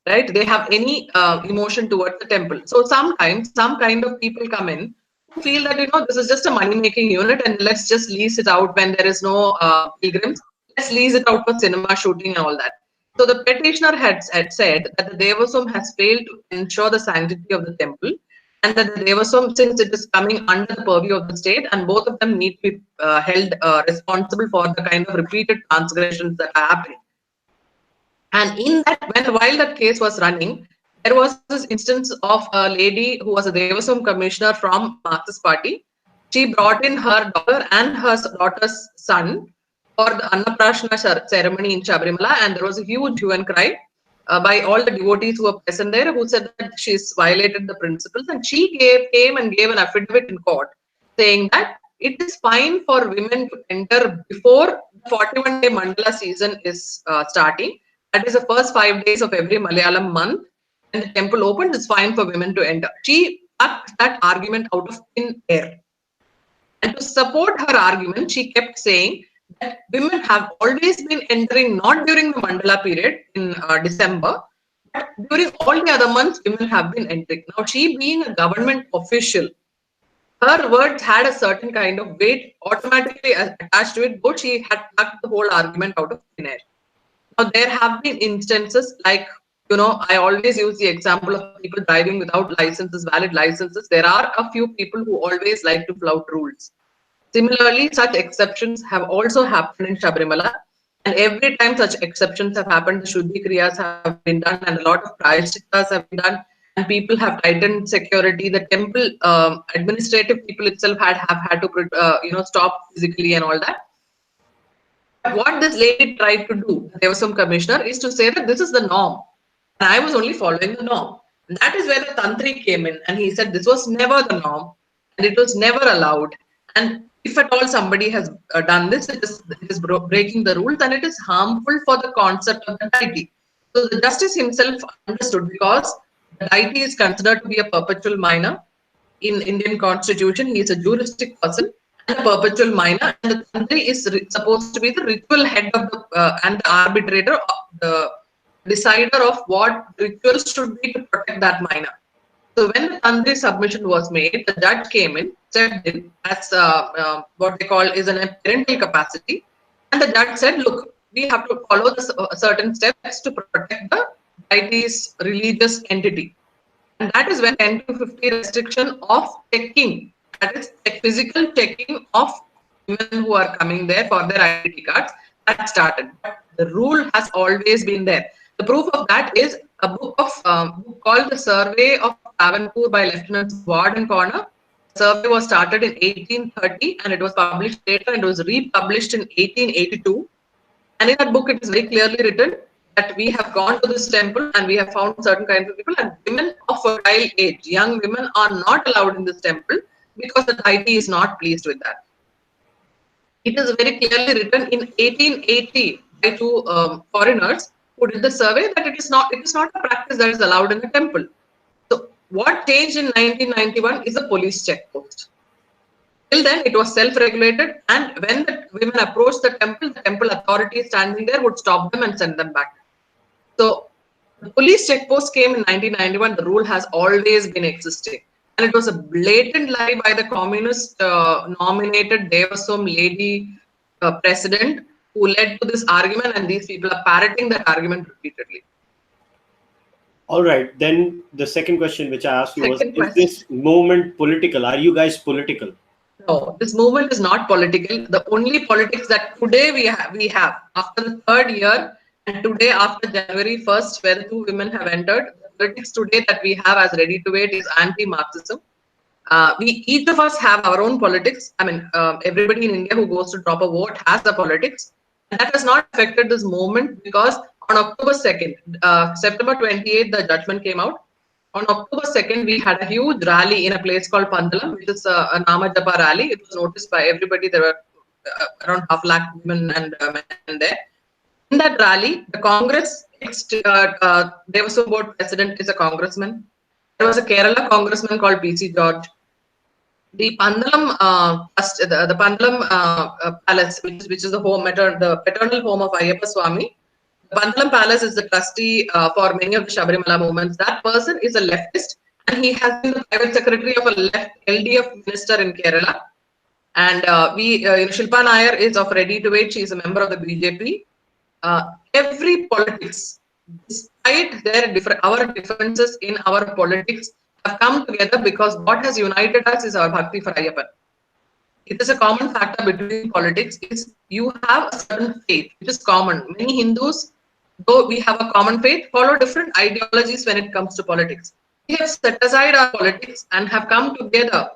right? They have any emotion towards the temple. So sometimes some kind of people come in who feel that, this is just a money-making unit and let's just lease it out when there is no pilgrims. Let's lease it out for cinema shooting and all that. So the petitioner had said that the Devaswam has failed to ensure the sanctity of the temple, and that the Devaswam, since it is coming under the purview of the state, and both of them need to be held responsible for the kind of repeated transgressions that are happening. And in that, while that case was running, there was this instance of a lady who was a Devaswam commissioner from Marxist Party. She brought in her daughter and her daughter's son for the Annaprashna ceremony in Sabarimala, and there was a huge hue and cry by all the devotees who were present there, who said that she's violated the principles, and she came and gave an affidavit in court saying that it is fine for women to enter before the 41-day Mandala season is starting. That is the first 5 days of every Malayalam month. When the temple opens, it's fine for women to enter. She cut that argument out of thin air. And to support her argument, she kept saying that women have always been entering not during the Mandala period in December, but during all the other months, women have been entering. Now, she being a government official, her words had a certain kind of weight automatically attached to it, but she had cut the whole argument out of thin air. Now, there have been instances like, I always use the example of people driving without licenses, valid licenses. There are a few people who always like to flout rules. Similarly, such exceptions have also happened in Sabarimala. And every time such exceptions have happened, the Shuddhi Kriyas have been done and a lot of Prayashchitas have been done. And people have tightened security. The temple administrative people itself have had to, stop physically and all that. What this lady tried to do, there was some commissioner, is to say that this is the norm. And I was only following the norm. And that is where the Tantri came in. And he said this was never the norm. And it was never allowed. And if at all somebody has done this, it is breaking the rules and it is harmful for the concept of the deity. So the justice himself understood, because the deity is considered to be a perpetual minor in Indian constitution. He is a juristic person and a perpetual minor, and the Tantri is supposed to be the ritual head of the and the arbitrator, the decider of what rituals should be to protect that minor. So when the Tantri submission was made, the judge came in, stepped in as what they call is in a parental capacity, and the judge said, look, we have to follow the certain steps to protect the deity's religious entity. And that is when 10 to 50 restriction of checking, that is physical checking of women who are coming there for their identity cards, that started. But the rule has always been there. The proof of that is a book called The Survey of Travancore by Lieutenant Ward and Corner. The survey was started in 1830 and it was published later and it was republished in 1882. And in that book, it is very clearly written that we have gone to this temple and we have found certain kinds of people, and women of fertile age, young women, are not allowed in this temple because the deity is not pleased with that. It is very clearly written in 1880 by two foreigners who did the survey that it is not a practice that is allowed in the temple. So what changed in 1991 is a police check post. Till then, it was self-regulated, and when the women approached the temple authorities standing there would stop them and send them back. So the police check post came in 1991. The rule has always been existing. And it was a blatant lie by the communist nominated Devaswam lady president who led to this argument, and these people are parroting that argument repeatedly.
All right. Then the second question which I asked you was, is this movement political? Are you guys political?
No, this movement is not political. The only politics that today we have after the third year and today after January 1st, where the two women have entered, the politics today that we have as ready-to-wait is anti-Marxism. Each of us have our own politics. I mean, everybody in India who goes to drop a vote has a politics. And that has not affected this movement, because on October 2nd, September 28th, the judgment came out. On October 2nd, we had a huge rally in a place called Pandalam, which is a Nama Japa rally. It was noticed by everybody. There were around 500,000 women and men there. In that rally, the Congress Devasum board president is a congressman. There was a Kerala congressman called P.C. George. The Pandalam, the Pandalam Palace, which is the paternal home of Ayyappa Swami. The Pandalam Palace is the trustee for many of the Sabarimala movements. That person is a leftist, and he has been the private secretary of a left LDF minister in Kerala. And Shilpa Nair is of readytowait. She is a member of the BJP. Every politics, despite our differences in our politics, have come together because what has united us is our bhakti for Ayyappan. It is a common factor between politics is you have a certain faith, which is common. Many Hindus, though we have a common faith, follow different ideologies when it comes to politics. We have set aside our politics and have come together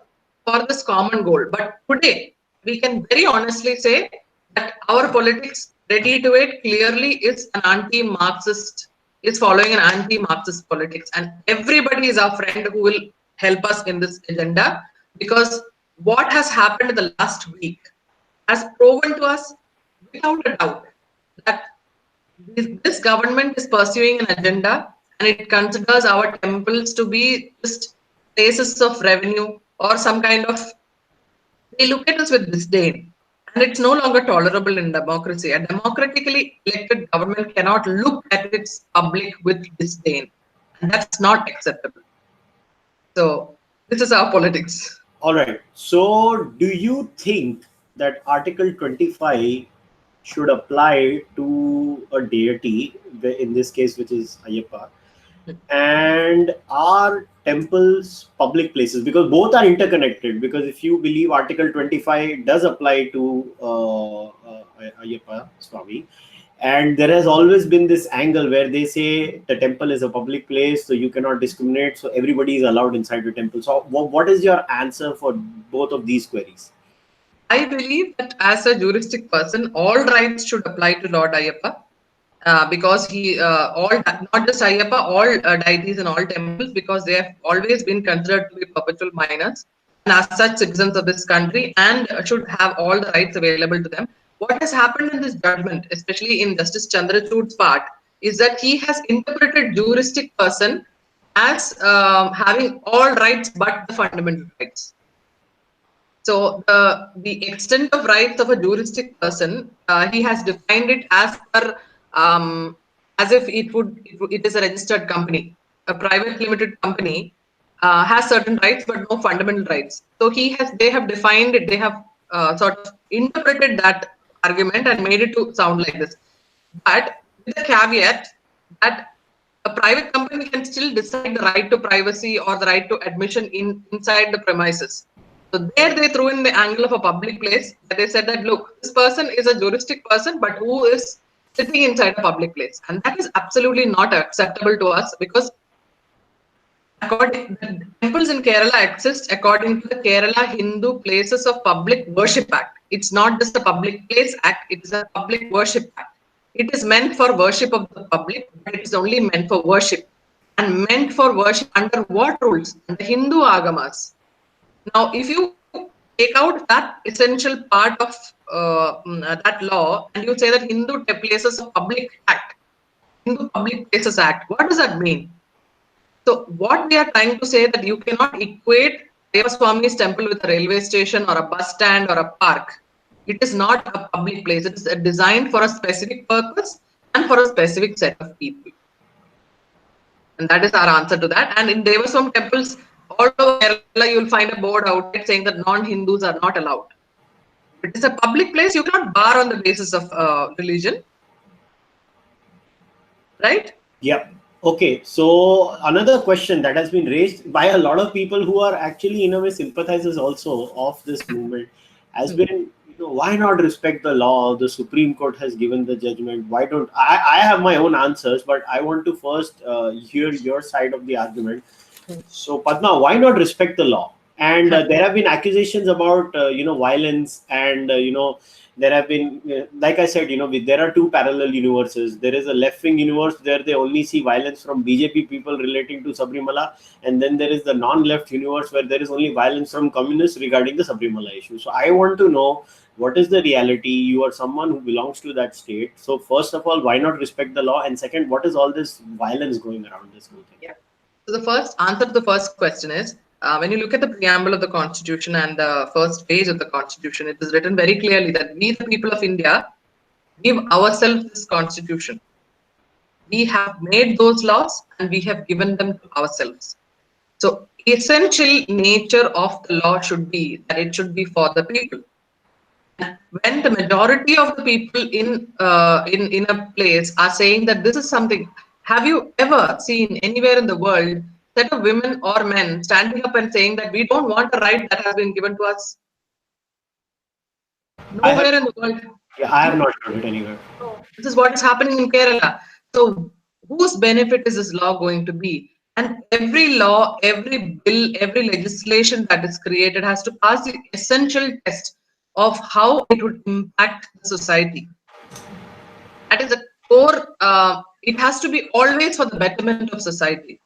for this common goal. But today, we can very honestly say that our politics, readytowait, clearly is an anti-Marxist, is following an anti-Marxist politics. And everybody is our friend who will help us in this agenda, because what has happened in the last week has proven to us without a doubt that this government is pursuing an agenda, and it considers our temples to be just places of revenue or some kind of, they look at us with disdain. And it's no longer tolerable in democracy. A democratically elected government cannot look at its public with disdain. And that's not acceptable. So this is our politics.
All right. So do you think that Article 25 should apply to a deity, in this case, which is Ayyappa, and are temples public places? Because both are interconnected. Because if you believe Article 25 does apply to Ayyappa Swami, and there has always been this angle where they say the temple is a public place, so you cannot discriminate, so everybody is allowed inside the temple. So what is your answer for both of these queries?
I believe that as a juristic person, all rights should apply to Lord Ayyappa. Because he, not just Ayyappa, all deities and all temples, because they have always been considered to be perpetual minors, and as such citizens of this country, and should have all the rights available to them. What has happened in this judgment, especially in Justice Chandrachud's part, is that he has interpreted juristic person as having all rights but the fundamental rights. So the extent of rights of a juristic person, he has defined it as per as if it is a registered company. A private limited company has certain rights but no fundamental rights. So they have defined it. They have sort of interpreted that argument and made it to sound like this. But with the caveat that a private company can still decide the right to privacy or the right to admission inside the premises. So there they threw in the angle of a public place. They said that, look, this person is a juristic person, but who is sitting inside a public place. And that is absolutely not acceptable to us, because the temples in Kerala exist according to the Kerala Hindu Places of Public Worship Act. It's not just a public place act, it is a public worship act. It is meant for worship of the public, but it is only meant for worship. And meant for worship under what rules? The Hindu agamas. Now, if you take out that essential part of that law, and you say that Hindu Places of Public Act, Hindu Public Places Act, what does that mean? So what we are trying to say that you cannot equate Ayyappa Swami's temple with a railway station or a bus stand or a park. It is not a public place. It is designed for a specific purpose and for a specific set of people. And that is our answer to that. And in Devaswam temples, all over Kerala, you will find a board outside saying that non-Hindus are not allowed. It is a public place. You cannot bar on the basis of religion. Right?
Yeah. Okay. So another question that has been raised by a lot of people who are actually in a way sympathizers also of this movement has been, why not respect the law? The Supreme Court has given the judgment. Why don't I have my own answers, but I want to first hear your side of the argument. So Padma, why not respect the law? And there have been accusations about violence and There have been, like I said, there are two parallel universes. There is a left-wing universe where they only see violence from BJP people relating to Sabarimala, and then there is the non-left universe where there is only violence from communists regarding the Sabarimala issue. So I want to know, what is the reality? You are someone who belongs to that state. So first of all, why not respect the law? And second, what is all this violence going around this whole thing?
Yeah. So the first answer to the first question is, when you look at the preamble of the Constitution and the first page of the Constitution, it is written very clearly that we, the people of India, give ourselves this Constitution. We have made those laws and we have given them to ourselves. So essential nature of the law should be that it should be for the people. And when the majority of the people in a place are saying that this is something, have you ever seen anywhere in the world set of women or men standing up and saying that we don't want a right that has been given to us?
I have,
Nowhere in the world.
yeah, I have not heard it anywhere.
This is what is happening in Kerala. So, whose benefit is this law going to be? And every law, every bill, every legislation that is created has to pass the essential test of how it would impact the society. That is a core, it has to be always for the betterment of society.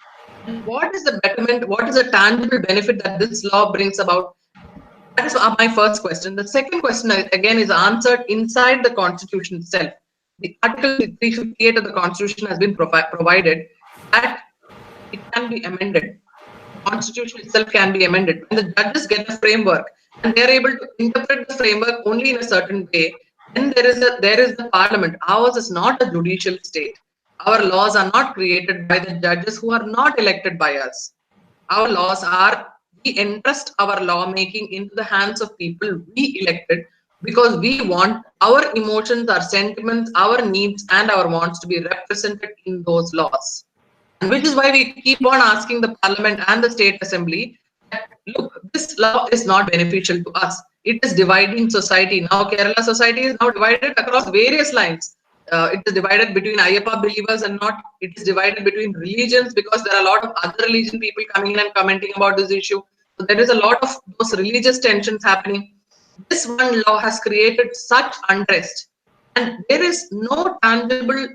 And what is the betterment? What is the tangible benefit that this law brings about? That is my first question. The second question, again, is answered inside the Constitution itself. The Article 358 of the Constitution has been provided that it can be amended. The Constitution itself can be amended. When the judges get a framework and they are able to interpret the framework only in a certain way, then there is the Parliament. Ours is not a judicial state. Our laws are not created by the judges who are not elected by us. Our laws are, we entrust our lawmaking into the hands of people we elected because we want our emotions, our sentiments, our needs, and our wants to be represented in those laws. And which is why we keep on asking the Parliament and the State Assembly that, look, this law is not beneficial to us. It is dividing society. Now, Kerala society is now divided across various lines. It is divided between Ayyappa believers and not. It is divided between religions because there are a lot of other religion people coming in and commenting about this issue. So there is a lot of those religious tensions happening. This one law has created such unrest, and there is no tangible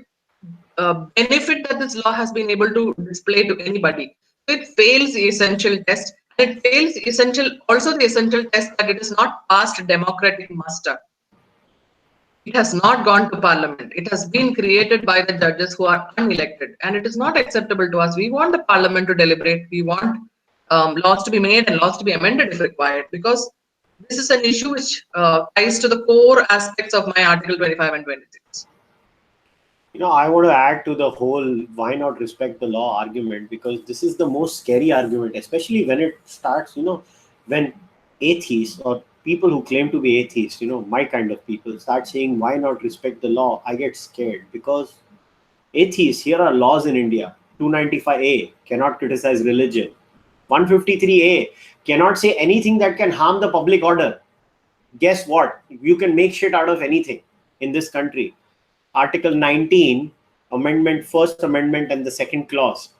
benefit that this law has been able to display to anybody. So it fails the essential test. It fails also the essential test that it is not passed democratic muster. It has not gone to Parliament. It has been created by the judges who are unelected, and it is not acceptable to us. We want the Parliament to deliberate. We want laws to be made and laws to be amended if required, because this is an issue which ties to the core aspects of my Article 25 and 26.
I want to add to the whole why not respect the law argument, because this is the most scary argument, especially when it starts, when atheists or people who claim to be atheists, my kind of people, start saying why not respect the law. I get scared because atheists, here are laws in India. 295A, cannot criticize religion. 153A, cannot say anything that can harm the public order. Guess what? You can make shit out of anything in this country. Article 19, First Amendment and the second clause.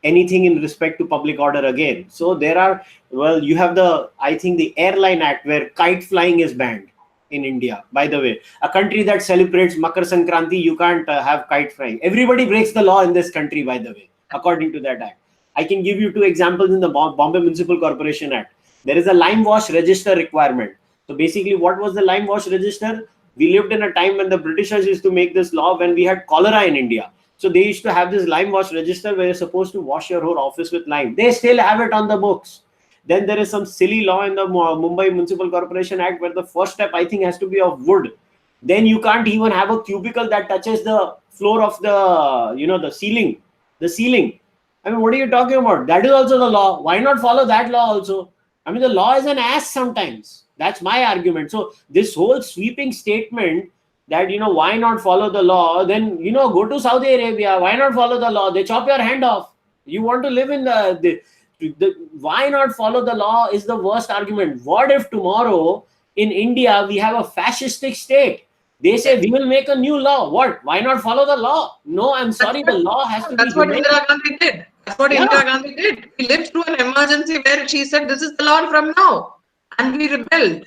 Anything in respect to public order again. So there are, you have the Airline Act where kite flying is banned in India. By the way, a country that celebrates Makar Sankranti, you can't have kite flying. Everybody breaks the law in this country, by the way, according to that act. I can give you two examples in the Bombay Municipal Corporation Act. There is a lime wash register requirement. So basically, what was the lime wash register? We lived in a time when the Britishers used to make this law when we had cholera in India. So they used to have this lime wash register where you're supposed to wash your whole office with lime. They still have it on the books. Then there is some silly law in the Mumbai Municipal Corporation Act where the first step, I think, has to be of wood. Then you can't even have a cubicle that touches the floor of the ceiling. The ceiling. I mean, what are you talking about? That is also the law. Why not follow that law also? I mean, the law is an ass sometimes. That's my argument. So this whole sweeping statement that, why not follow the law? Then, go to Saudi Arabia. Why not follow the law? They chop your hand off. You want to live in why not follow the law is the worst argument. What if tomorrow in India, we have a fascistic state? They say we will make a new law. What? Why not follow the law? No, I'm sorry. The law has to be.
That's what Indira Gandhi did. That's what Indira Gandhi did. We lived through an emergency where she said, this is the law from now. And we rebelled.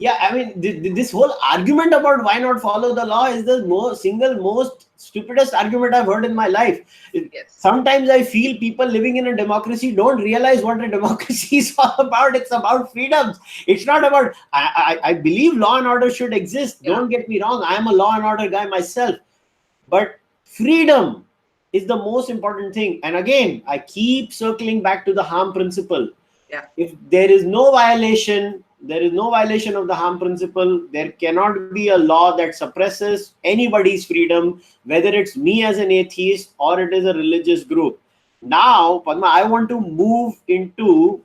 Yeah, I mean, this whole argument about why not follow the law is the single most stupidest argument I've heard in my life.
Yes.
Sometimes I feel people living in a democracy don't realize what a democracy is all about. It's about freedoms. It's not about. I believe law and order should exist.
Yeah.
Don't get me wrong. I am a law and order guy myself, but freedom is the most important thing. And again, I keep circling back to the harm principle.
Yeah.
If there is no violation, there is no violation of the harm principle, there cannot be a law that suppresses anybody's freedom, whether it's me as an atheist or it is a religious group. Now, Padma, I want to move into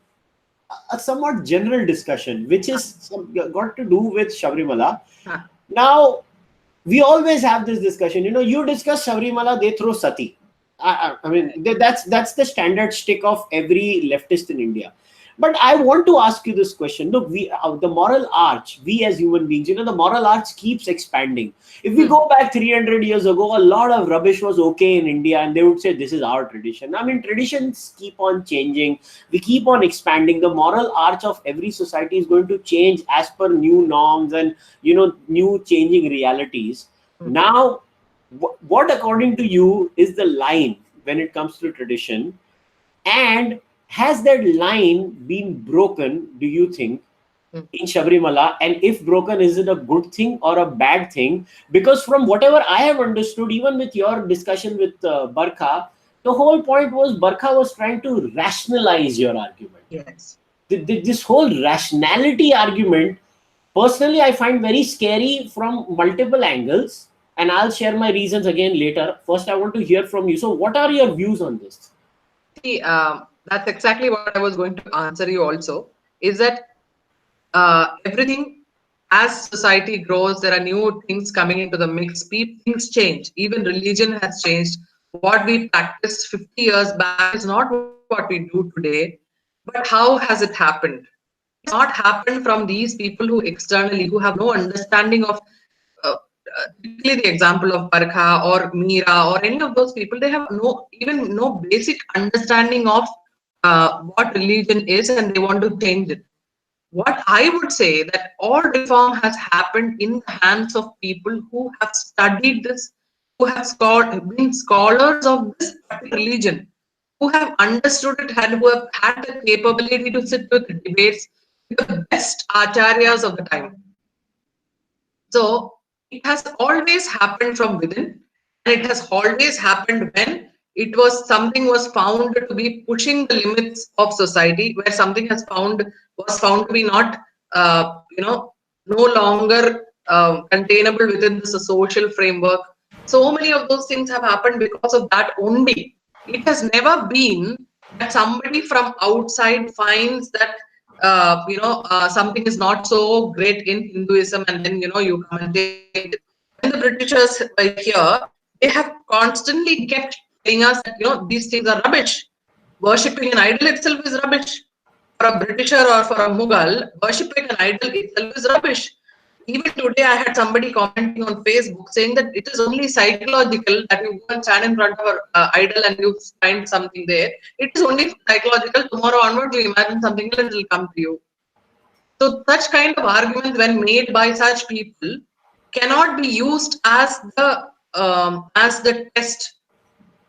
a somewhat general discussion, which is got to do with Sabarimala.
Huh.
Now, we always have this discussion. You discuss Sabarimala, they throw sati. I mean, that's the standard stick of every leftist in India. But I want to ask you this question. Look, the moral arch, we as human beings, the moral arch keeps expanding. If we go back 300 years ago, a lot of rubbish was okay in India, and they would say this is our tradition. I mean, traditions keep on changing. We keep on expanding. The moral arch of every society is going to change as per new norms and new changing realities. Now, what according to you is the line when it comes to tradition, and has that line been broken, do you think, in Sabarimala? And if broken, is it a good thing or a bad thing? Because from whatever I have understood, even with your discussion with Barkha, the whole point was Barkha was trying to rationalize your argument.
Yes.
This whole rationality argument, personally, I find very scary from multiple angles. And I'll share my reasons again later. First, I want to hear from you. So, what are your views on this?
See, that's exactly what I was going to answer you also, is that everything, as society grows, there are new things coming into the mix. Things change. Even religion has changed. What we practiced 50 years back is not what we do today. But how has it happened? It's not happened from these people who externally, who have no understanding of, typically the example of Barkha or Meera or any of those people, they have no basic understanding of what religion is, and they want to change it. What I would say that all reform has happened in the hands of people who have studied this, who have been scholars of this particular religion, who have understood it and who have had the capability to sit with debates with the best acharyas of the time. So it has always happened from within, and it has always happened when something was found to be pushing the limits of society, where something was found to be not no longer containable within the social framework. So many of those things have happened because of that only. It has never been that somebody from outside finds that something is not so great in Hinduism, and then you come and change it. When the Britishers were here, they have constantly kept telling us that these things are rubbish. Worshipping an idol itself is rubbish. For a Britisher or for a Mughal, worshipping an idol itself is rubbish. Even today, I had somebody commenting on Facebook saying that it is only psychological that you go and stand in front of an idol and you find something there. It is only psychological. Tomorrow onwards, you imagine something else will come to you. So such kind of arguments, when made by such people, cannot be used as the test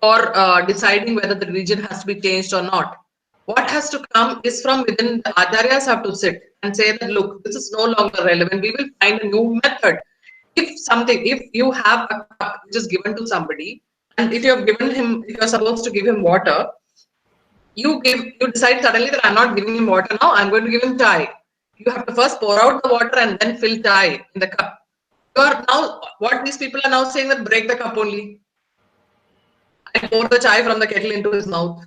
for deciding whether the religion has to be changed or not. What has to come is from within. The acharyas have to sit and say that, look, this is no longer relevant. We will find a new method. If you have a cup which is given to somebody, and if you are supposed to give him water, you decide suddenly that I'm not giving him water now, I'm going to give him chai. You have to first pour out the water and then fill chai in the cup. You are now, what these people are now saying, that break the cup only. I pour the chai from the kettle into his mouth.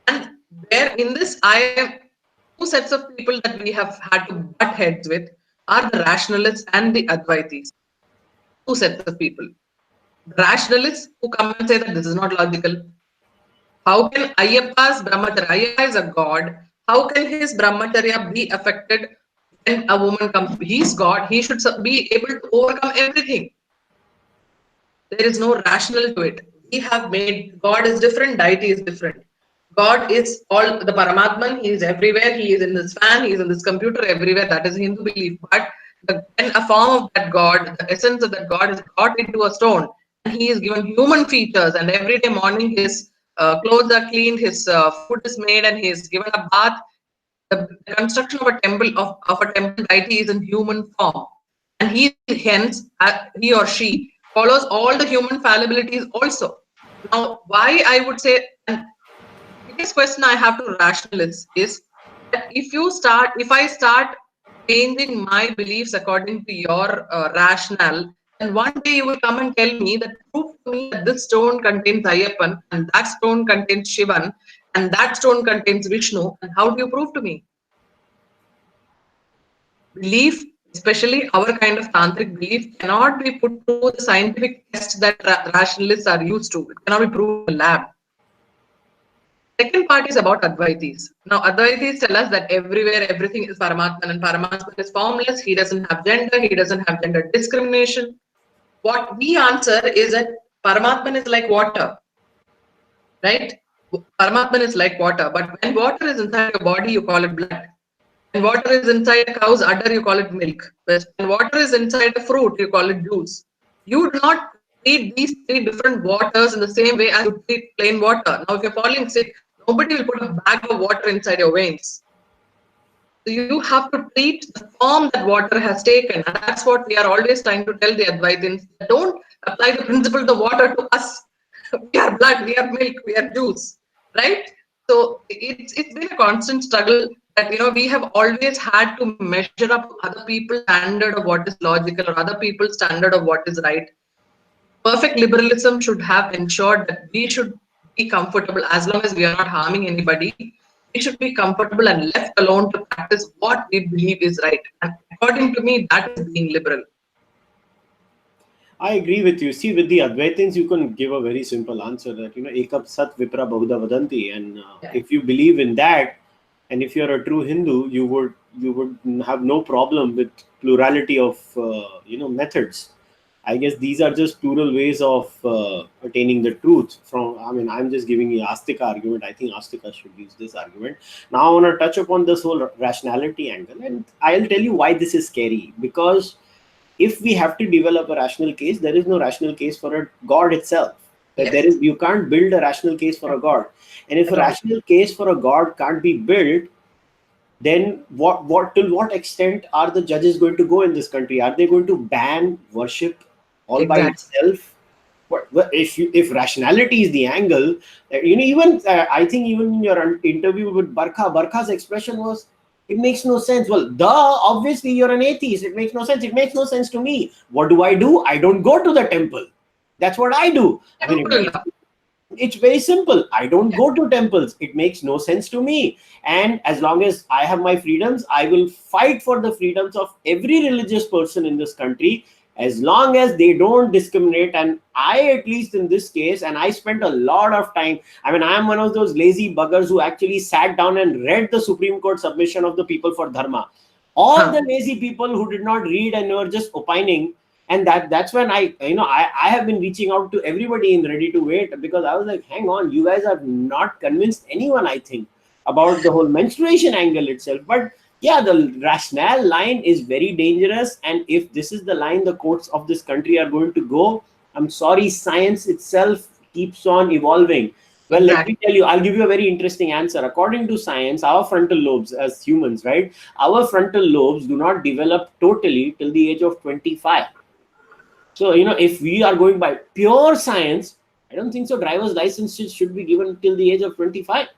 And there in this, two sets of people that we have had to butt heads with are the rationalists and the Advaitis. Two sets of people. The rationalists who come and say that this is not logical. How can Ayyappa's brahmacharya, Ayyappa is a god, how can his brahmacharya be affected when a woman comes? He's God, he should be able to overcome everything. There is no rational to it. We have made God is different, deity is different. God is all the Paramatman, he is everywhere, he is in this fan, he is in this computer, everywhere. That is Hindu belief. But when a form of that God, the essence of that God is got into a stone, and he is given human features, and every day morning his clothes are cleaned, his food is made, and he is given a bath. The construction of a temple of a temple deity is in human form, and he hence he or she follows all the human fallibilities also. Now, why I would say, and biggest question I have to rationalists is that if I start changing my beliefs according to your rationale, then one day you will come and tell me that prove to me that this stone contains Ayyappan and that stone contains Shivan and that stone contains Vishnu. And how do you prove to me? Belief, especially our kind of tantric belief, cannot be put through the scientific test that rationalists are used to. It cannot be proved in the lab. Second part is about Advaitis. Now, Advaitis tell us that everywhere everything is Paramatman and Paramatman is formless. He doesn't have gender. He doesn't have gender discrimination. What we answer is that Paramatman is like water, right? Paramatman is like water. But when water is inside your body, you call it blood. When water is inside a cow's udder, you call it milk. When water is inside a fruit, you call it juice. You do not treat these three different waters in the same way as you treat plain water. Now, if you're falling sick, nobody will put a bag of water inside your veins. So you have to treat the form that water has taken. And that's what we are always trying to tell the Advaitins. Don't apply the principle of the water to us. We are blood, we are milk, we are juice, right? So it's been a constant struggle that we have always had to measure up to other people's standard of what is logical or other people's standard of what is right. Perfect liberalism should have ensured that we should be comfortable as long as we are not harming anybody. We should be comfortable and left alone to practice what we believe is right. And according to me, that is being liberal.
I agree with you. See, with the Advaitins, you can give a very simple answer that, ekap sat vipra bahuda vadanti. And if you believe in that, and if you're a true Hindu, you would have no problem with plurality of, methods. I guess these are just plural ways of attaining the truth. I'm just giving you Astika argument. I think Astika should use this argument. Now I want to touch upon this whole rationality angle. And I'll tell you why this is scary. Because if we have to develop a rational case, there is no rational case for a God itself.
Yes.
You can't build a rational case for a God. And if a rational case for a God can't be built, then till what extent are the judges going to go in this country? Are they going to ban worship all by itself? If rationality is the angle, even I think even in your interview with Barkha's expression was, it makes no sense. Well, obviously you're an atheist. It makes no sense. It makes no sense to me. What do? I don't go to the temple. That's what I do. I mean, it's very simple. I don't go to temples. It makes no sense to me. And as long as I have my freedoms, I will fight for the freedoms of every religious person in this country, as long as they don't discriminate. And I, at least in this case, and I spent a lot of time, I am one of those lazy buggers who actually sat down and read the Supreme Court submission of the People for Dharma. All the lazy people who did not read and were just opining. And that's when I have been reaching out to everybody in Ready-to-Wait, because I was like, hang on, you guys have not convinced anyone, I think, about the whole menstruation angle itself. But yeah, the rationale line is very dangerous. And if this is the line the courts of this country are going to go, I'm sorry, science itself keeps on evolving. Well, let me tell you, I'll give you a very interesting answer. According to science, our frontal lobes as humans, right? Our frontal lobes do not develop totally till the age of 25. So, if we are going by pure science, I don't think so. Driver's licenses should be given till the age of 25.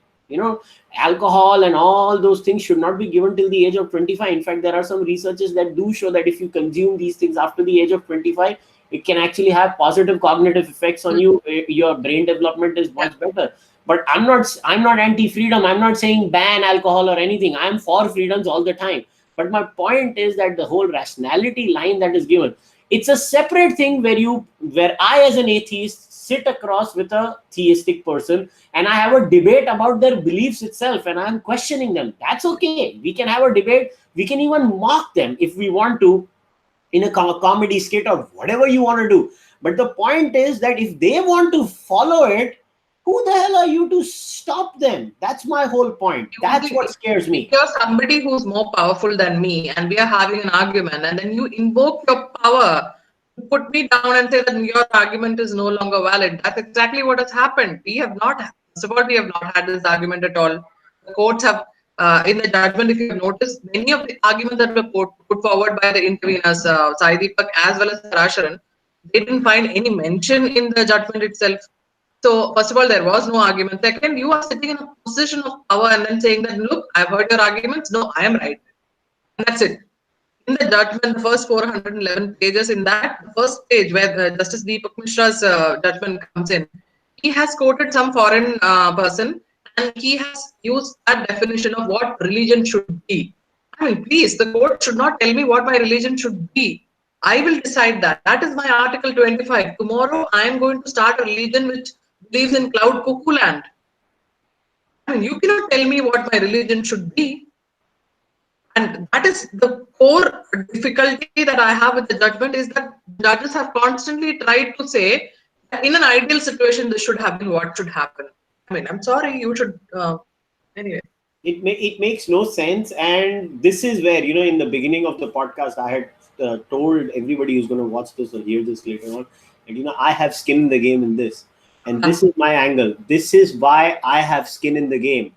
Alcohol and all those things should not be given till the age of 25. In fact, there are some researches that do show that if you consume these things after the age of 25, it can actually have positive cognitive effects on you. Your brain development is much better. But I'm not anti-freedom. I'm not saying ban alcohol or anything. I'm for freedoms all the time. But my point is that the whole rationality line that is given, it's a separate thing where I, as an atheist, sit across with a theistic person and I have a debate about their beliefs itself, and I'm questioning them. That's okay. We can have a debate. We can even mock them if we want to, in a comedy skit or whatever you want to do. But the point is that if they want to follow it, who the hell are you to stop them? That's my whole point. That's what scares me.
If you're somebody who's more powerful than me and we are having an argument and then you invoke your power to put me down and say that your argument is no longer valid, that's exactly what has happened. We have not, first of all, we have not had this argument at all. The courts have, in the judgment, if you have noticed, many of the arguments that were put forward by the interveners, Sai Deepak as well as Rasharan, they didn't find any mention in the judgment itself. So, first of all, there was no argument. Second, you are sitting in a position of power and then saying that, look, I've heard your arguments. No, I am right. And that's it. In the judgment, the first 411 pages, in that, the first page where Justice Deepak Mishra's judgment comes in, he has quoted some foreign person and he has used that definition of what religion should be. I mean, please, the court should not tell me what my religion should be. I will decide that. That is my Article 25. Tomorrow, I am going to start a religion which believes in cloud cuckoo land. I mean, you cannot tell me what my religion should be. And that is the core difficulty that I have with the judgment, is that judges have constantly tried to say that in an ideal situation, this should happen, what should happen. I mean, I'm sorry, you should, anyway.
It makes no sense. And this is where, in the beginning of the podcast, I had told everybody who's going to watch this or hear this later on, and I have skin in the game in this. And this is my angle. This is why I have skin in the game.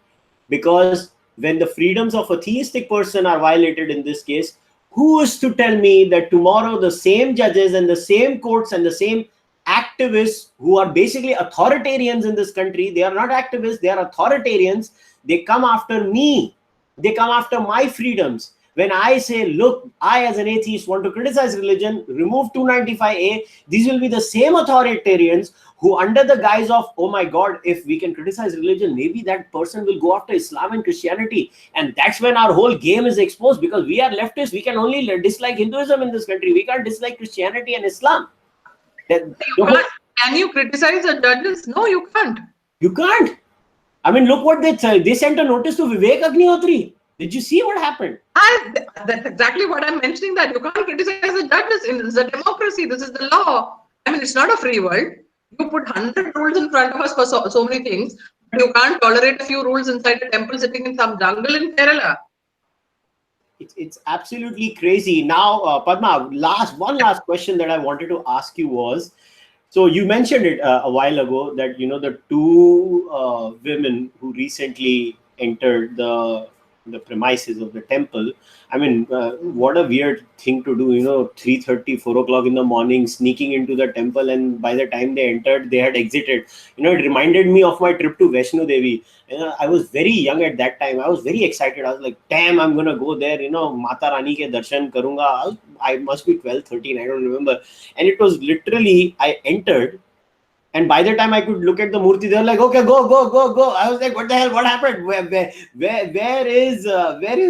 Because when the freedoms of a theistic person are violated in this case, who is to tell me that tomorrow the same judges and the same courts and the same activists who are basically authoritarians in this country, they are not activists, they are authoritarians, they come after me, they come after my freedoms. When I say, look, I as an atheist want to criticize religion, remove 295A, these will be the same authoritarians who, under the guise of, oh my God, if we can criticize religion, maybe that person will go after Islam and Christianity. And that's when our whole game is exposed, because we are leftists. We can only dislike Hinduism in this country. We can't dislike Christianity and Islam.
Can you criticize the judges? No, you can't.
You can't. I mean, look what they sent a notice to Vivek Agnihotri. Did you see what happened?
That's exactly what I'm mentioning, that you can't criticize the judges. This is a democracy. This is the law. I mean, it's not a free world. You put 100 rules in front of us for so many things, but you can't tolerate a few rules inside a temple sitting in some jungle in Kerala.
It's absolutely crazy. Now, Padma, one last question that I wanted to ask you was, so you mentioned it a while ago that, the two women who recently entered the premises of the temple. I mean, what a weird thing to do, 3:30, 4 o'clock in the morning, sneaking into the temple, and by the time they entered, they had exited. It reminded me of my trip to Vaishno Devi. I was very young at that time. I was very excited. I was like, damn, I'm going to go there, Mata Rani ke darshan karunga. I must be 12, 13, I don't remember. And it was literally, I entered, and by the time I could look at the murti, they were like, okay, go. I was like, what the hell? What happened? Where is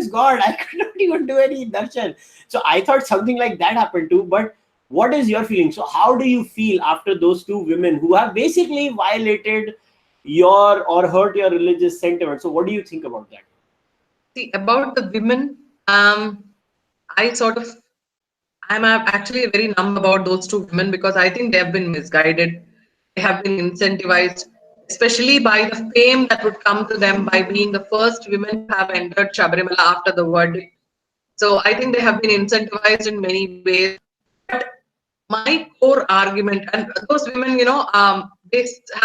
God? I could not even do any darshan. So I thought something like that happened too. But what is your feeling? So how do you feel after those two women who have basically violated or hurt your religious sentiment? So what do you think about that?
See, about the women, I'm actually very numb about those two women, because I think they have been misguided. They have been incentivized, especially by the fame that would come to them by being the first women to have entered Sabarimala after the verdict. So I think they have been incentivized in many ways. But my core argument, and those women, they have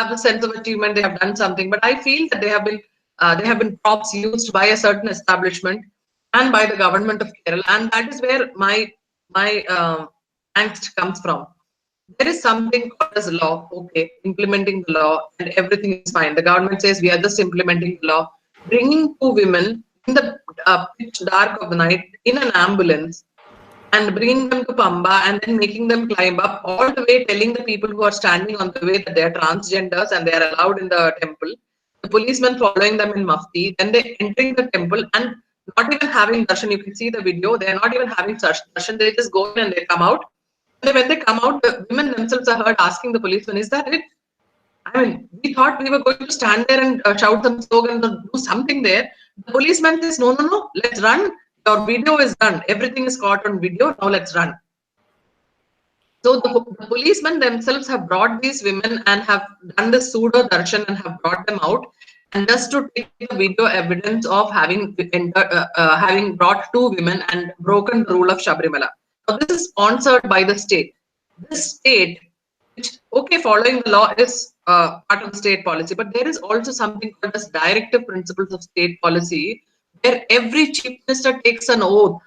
the sense of achievement, they have done something, but I feel that they have been props used by a certain establishment and by the government of Kerala, and that is where my angst comes from. There is something called as law, okay, implementing the law, and everything is fine. The government says we are just implementing the law. Bringing two women in the pitch dark of the night in an ambulance and bringing them to Pamba and then making them climb up all the way, telling the people who are standing on the way that they are transgenders and they are allowed in the temple. The policemen following them in mufti, then they entering the temple and not even having darshan. You can see the video. They are not even having darshan. They just go in and they come out. And when they come out, the women themselves are heard asking the policeman, "Is that it?" I mean, we thought we were going to stand there and shout some slogan or do something there. The policeman says, no, let's run. Your video is done. Everything is caught on video. Now let's run. So the policemen themselves have brought these women and have done this pseudo darshan and have brought them out, and just to take the video evidence of having brought two women and broken the rule of Sabarimala. Now this is sponsored by the state. This state, which okay, following the law is part of the state policy, but there is also something called as directive principles of state policy, where every chief minister takes an oath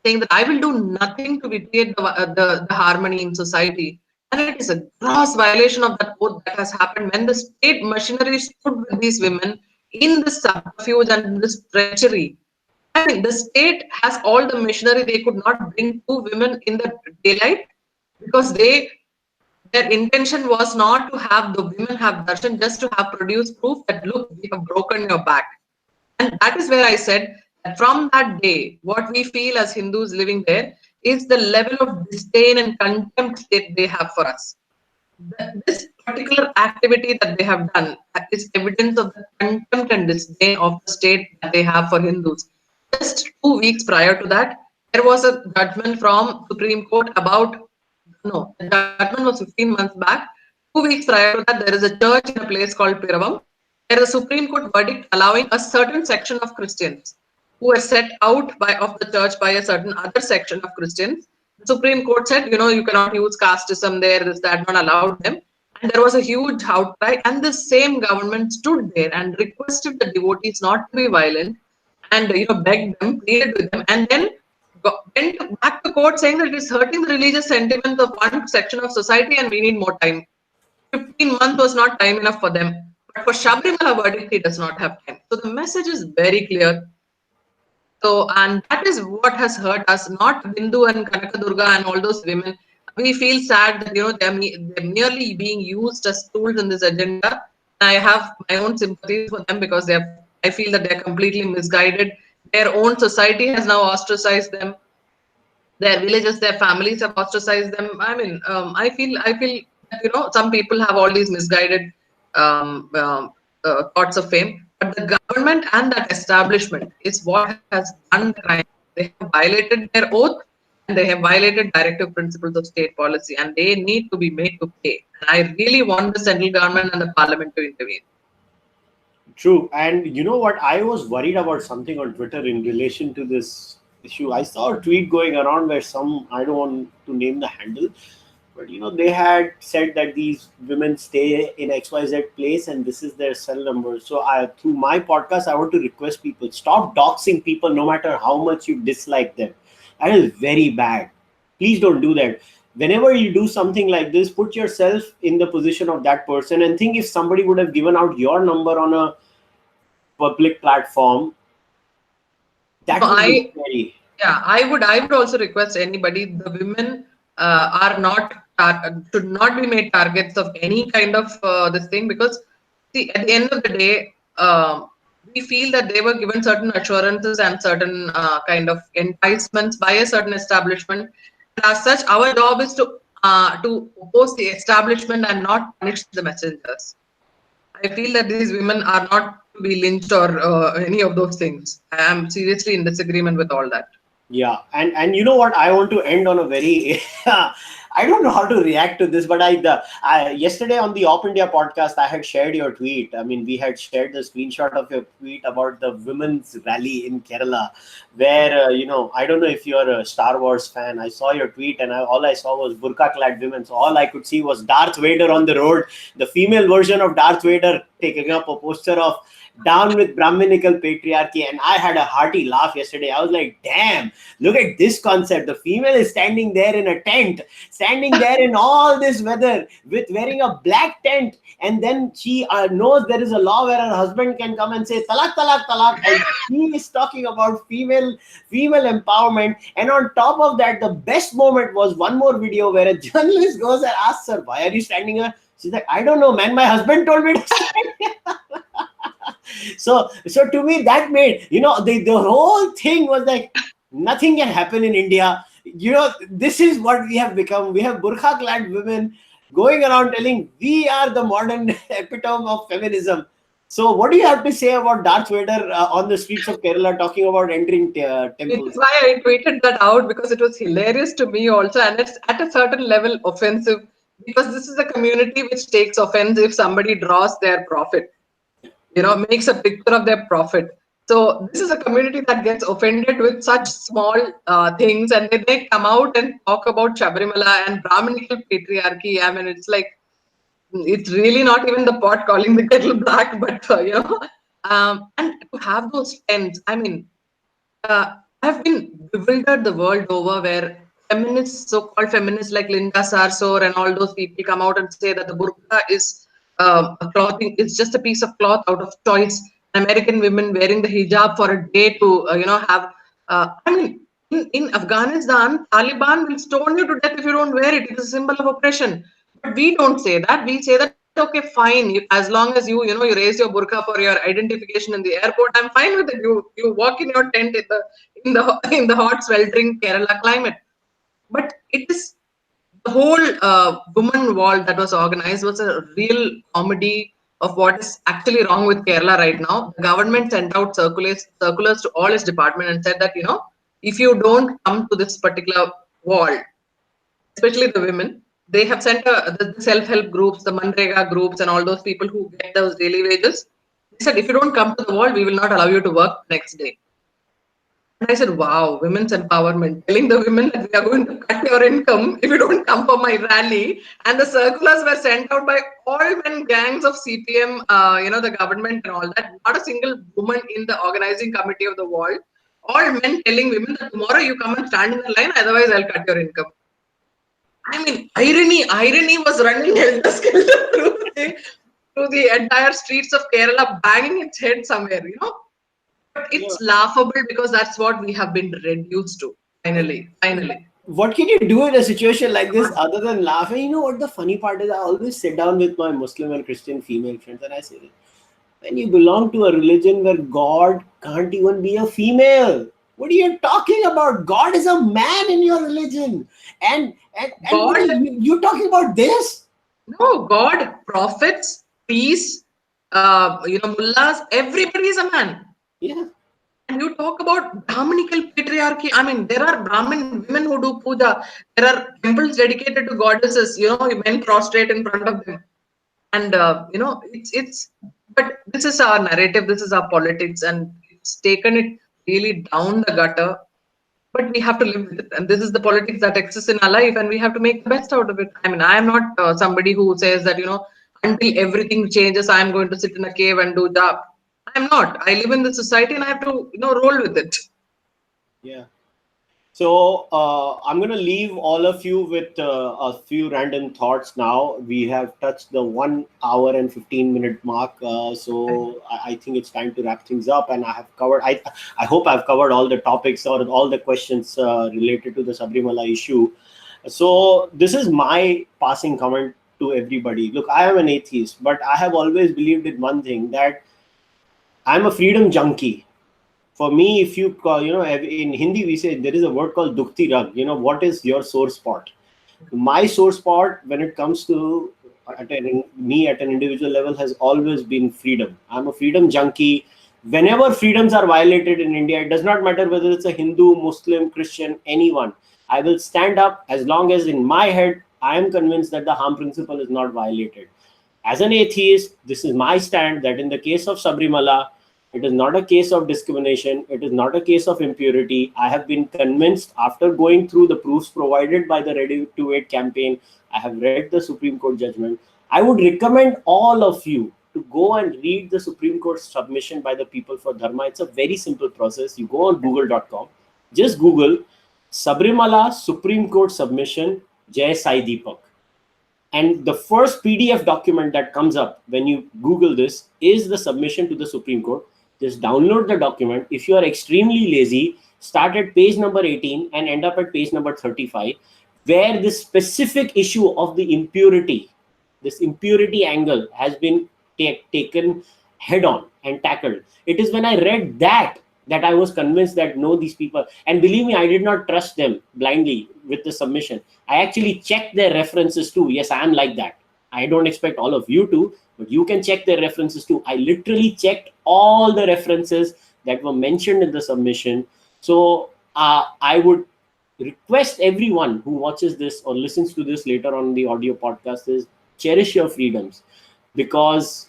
saying that I will do nothing to vitiate the harmony in society. And it is a gross violation of that oath that has happened when the state machinery stood with these women in this subterfuge and in this treachery. I mean, the state has all the machinery. They could not bring two women in the daylight because their intention was not to have the women have darshan, just to have produced proof that look, we have broken your back. And that is where I said that from that day, what we feel as Hindus living there is the level of disdain and contempt that they have for us. This particular activity that they have done is evidence of the contempt and disdain of the state that they have for Hindus. Just 2 weeks prior to that, there was a judgment from Supreme Court about, no, the judgment was 15 months back. 2 weeks prior to that, there is a church in a place called Piravam. There is a Supreme Court verdict allowing a certain section of Christians who were set out of the church by a certain other section of Christians. The Supreme Court said, you cannot use casteism there, this, that, not allowed them. And there was a huge outcry, and the same government stood there and requested the devotees not to be violent, and begged them, pleaded with them, and then went back to court saying that it is hurting the religious sentiments of one section of society and we need more time. 15 months was not time enough for them. But for Sabarimala verdict, he does not have time. So the message is very clear. So, and that is what has hurt us, not Bindu and Kanakadurga and all those women. We feel sad that, they're merely being used as tools in this agenda. I have my own sympathies for them because I feel that they're completely misguided. Their own society has now ostracized them. Their villages, their families have ostracized them. I mean, I feel that, some people have all these misguided thoughts of fame, but the government and that establishment is what has done the crime. They have violated their oath and they have violated directive principles of state policy, and they need to be made to pay. And I really want the central government and the parliament to intervene.
True. And you know what? I was worried about something on Twitter in relation to this issue. I saw a tweet going around where I don't want to name the handle, but they had said that these women stay in XYZ place and this is their cell number. So through my podcast, I want to request people, stop doxing people no matter how much you dislike them. That is very bad. Please don't do that. Whenever you do something like this, put yourself in the position of that person and think if somebody would have given out your number on a public platform, that would be scary.
Yeah, I would also request anybody, the women should not be made targets of any kind of this thing, because see, at the end of the day, we feel that they were given certain assurances and certain kind of enticements by a certain establishment. And as such, our job is to oppose the establishment and not punish the messengers. I feel that these women are not to be lynched or any of those things. I am seriously in disagreement with all that.
Yeah, and you know what? I want to end on a very I don't know how to react to this, but yesterday on the Op India podcast, I had shared your tweet. I mean, we had shared the screenshot of your tweet about the women's rally in Kerala, where I don't know if you're a Star Wars fan. I saw your tweet, and all I saw was burqa-clad women. So all I could see was Darth Vader on the road, the female version of Darth Vader taking up a poster of "Down with Brahminical patriarchy," and I had a hearty laugh yesterday. I was like, damn, look at this concept. The female is standing there in a tent, standing there in all this weather with wearing a black tent, and then she knows there is a law where her husband can come and say talak, talak, talak, and she is talking about female empowerment. And on top of that, the best moment was one more video where a journalist goes and asks her, why are you standing here? She's like, I don't know, man, my husband told me to stand here. So to me, that made, the whole thing was like, nothing can happen in India. This is what we have become. We have burqa-clad women going around telling we are the modern epitome of feminism. So, what do you have to say about Darth Vader on the streets of Kerala talking about entering
Which is
temples?
why I tweeted that out, because it was hilarious to me also, and it's at a certain level offensive, because this is a community which takes offense if somebody draws their profit, makes a picture of their profit. So this is a community that gets offended with such small things, and then they come out and talk about Sabarimala and Brahminical patriarchy. I mean, it's like, it's really not even the pot calling the kettle black, but and to have those pens. I mean, I've been bewildered the world over, where feminists, so-called feminists like Linda Sarsour and all those people, come out and say that the burqa is a clothing, it's just a piece of cloth out of choice. American women wearing the hijab for a day to, have. I mean, in Afghanistan, Taliban will stone you to death if you don't wear it. It is a symbol of oppression. But we don't say that. We say that, okay, fine. As long as you raise your burqa for your identification in the airport, I'm fine with it. You walk in your tent in the hot, sweltering Kerala climate. But it is, the whole woman wall that was organized was a real comedy of what is actually wrong with Kerala right now. The government sent out circulars to all its department and said that, if you don't come to this particular wall, especially the women, they have sent the self-help groups, the Manrega groups, and all those people who get those daily wages. They said, if you don't come to the wall, we will not allow you to work next day. And I said, wow, women's empowerment, telling the women that we are going to cut your income if you don't come for my rally. And the circulars were sent out by all men gangs of CPM, the government and all that. Not a single woman in the organizing committee of the wall. All men telling women that tomorrow you come and stand in the line, otherwise I'll cut your income. I mean, irony was running helter-skelter through the entire streets of Kerala, banging its head somewhere. But
Yeah.
it's laughable because that's what we have been reduced to. Finally.
What can you do in a situation like this other than laughing? You know what the funny part is? I always sit down with my Muslim and Christian female friends and I say, when you belong to a religion where God can't even be a female, what are you talking about? God is a man in your religion. And what are
God,
you talking about this?
no, God, prophets, priests, mullahs, everybody is a man.
Yeah.
And you talk about Brahminical patriarchy. I mean, there are Brahmin women who do puja. There are temples dedicated to goddesses. Men prostrate in front of them. And it's. But this is our narrative. This is our politics, and it's taken it really down the gutter. But we have to live with it, and this is the politics that exists in our life, and we have to make the best out of it. I mean, I am not somebody who says that until everything changes, I am going to sit in a cave and do that. I am not. I live in this society, and I have to roll with it.
Yeah. So I'm going to leave all of you with a few random thoughts now. We have touched the 1 hour and 15-minute mark. So I think it's time to wrap things up. And I have covered, I hope I've covered all the topics or all the questions related to the Sabarimala issue. So this is my passing comment to everybody. Look, I am an atheist, but I have always believed in one thing, that I'm a freedom junkie. For me, if you in Hindi we say there is a word called dukti rag. What is your sore spot? My sore spot when it comes to me at an individual level has always been freedom. I'm a freedom junkie. Whenever freedoms are violated in India, it does not matter whether it's a Hindu, Muslim, Christian, anyone. I will stand up as long as in my head I am convinced that the harm principle is not violated. As an atheist, this is my stand, that in the case of Sabarimala, it is not a case of discrimination. It is not a case of impurity. I have been convinced after going through the proofs provided by the Ready-to-Wait campaign. I have read the Supreme Court judgment. I would recommend all of you to go and read the Supreme Court submission by the People for Dharma. It's a very simple process. You go on google.com, just Google Sabarimala Supreme Court submission Jai Sai Deepak. And the first PDF document that comes up when you Google this is the submission to the Supreme Court. Just download the document. If you are extremely lazy, start at page number 18 and end up at page number 35, where this specific issue of the impurity, this impurity angle has been taken head on and tackled. It is when I read that I was convinced that no, these people, and believe me, I did not trust them blindly with the submission. I actually checked their references too. Yes, I am like that. I don't expect all of you to, but you can check their references too. I literally checked all the references that were mentioned in the submission. So I would request everyone who watches this or listens to this later on the audio podcast is cherish your freedoms, because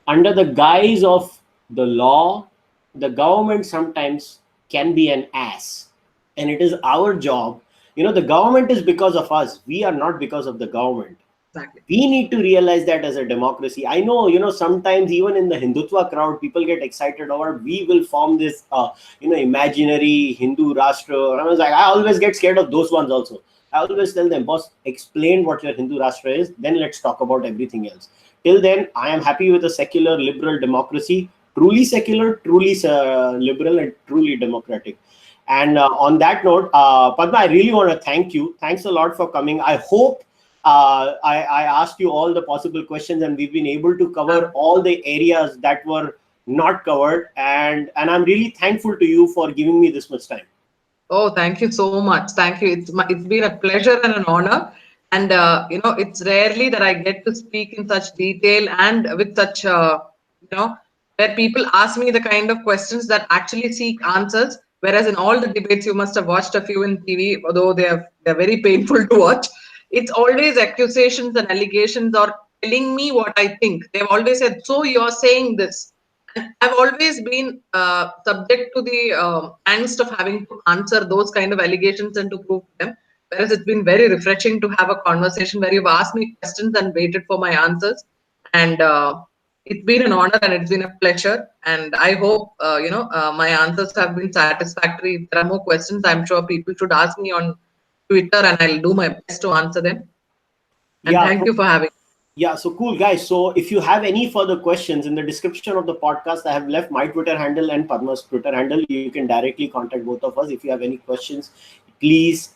under the guise of the law, the government sometimes can be an ass, and it is our job. The government is because of us, we are not because of the government.
Exactly.
We need to realize that as a democracy. I know, sometimes even in the Hindutva crowd, people get excited over we will form this imaginary Hindu Rashtra. And I was like, I always get scared of those ones also. I always tell them, boss, explain what your Hindu Rashtra is, then let's talk about everything else. Till then, I am happy with a secular liberal democracy, truly secular, truly liberal, and truly democratic. And on that note, Padma, I really want to thank you. Thanks a lot for coming. I hope I asked you all the possible questions, and we've been able to cover all the areas that were not covered. And I'm really thankful to you for giving me this much time.
Oh, thank you so much. Thank you. It's been a pleasure and an honor. And it's rarely that I get to speak in such detail and with such where people ask me the kind of questions that actually seek answers. Whereas in all the debates, you must have watched a few in TV, although they're very painful to watch. It's always accusations and allegations or telling me what I think. They've always said, "So you're saying this." I've always been subject to the angst of having to answer those kind of allegations and to prove them. Whereas it's been very refreshing to have a conversation where you've asked me questions and waited for my answers. And it's been an honor and it's been a pleasure. And I hope, my answers have been satisfactory. If there are more questions, I'm sure people should ask me on Twitter and I'll do my best to answer them. And
Yeah.
thank you for having me.
Yeah, so cool, guys. So if you have any further questions, in the description of the podcast, I have left my Twitter handle and Padma's Twitter handle. You can directly contact both of us. If you have any questions, please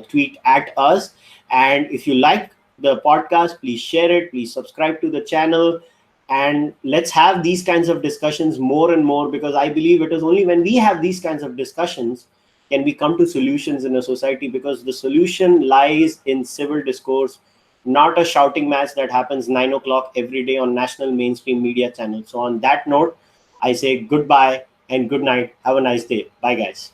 tweet at us. And if you like the podcast, please share it. Please subscribe to the channel. And let's have these kinds of discussions more and more, because I believe it is only when we have these kinds of discussions can we come to solutions in a society, because the solution lies in civil discourse, not a shouting match that happens 9 o'clock every day on national mainstream media channels. So on that note, I say goodbye and good night. Have a nice day. Bye, guys.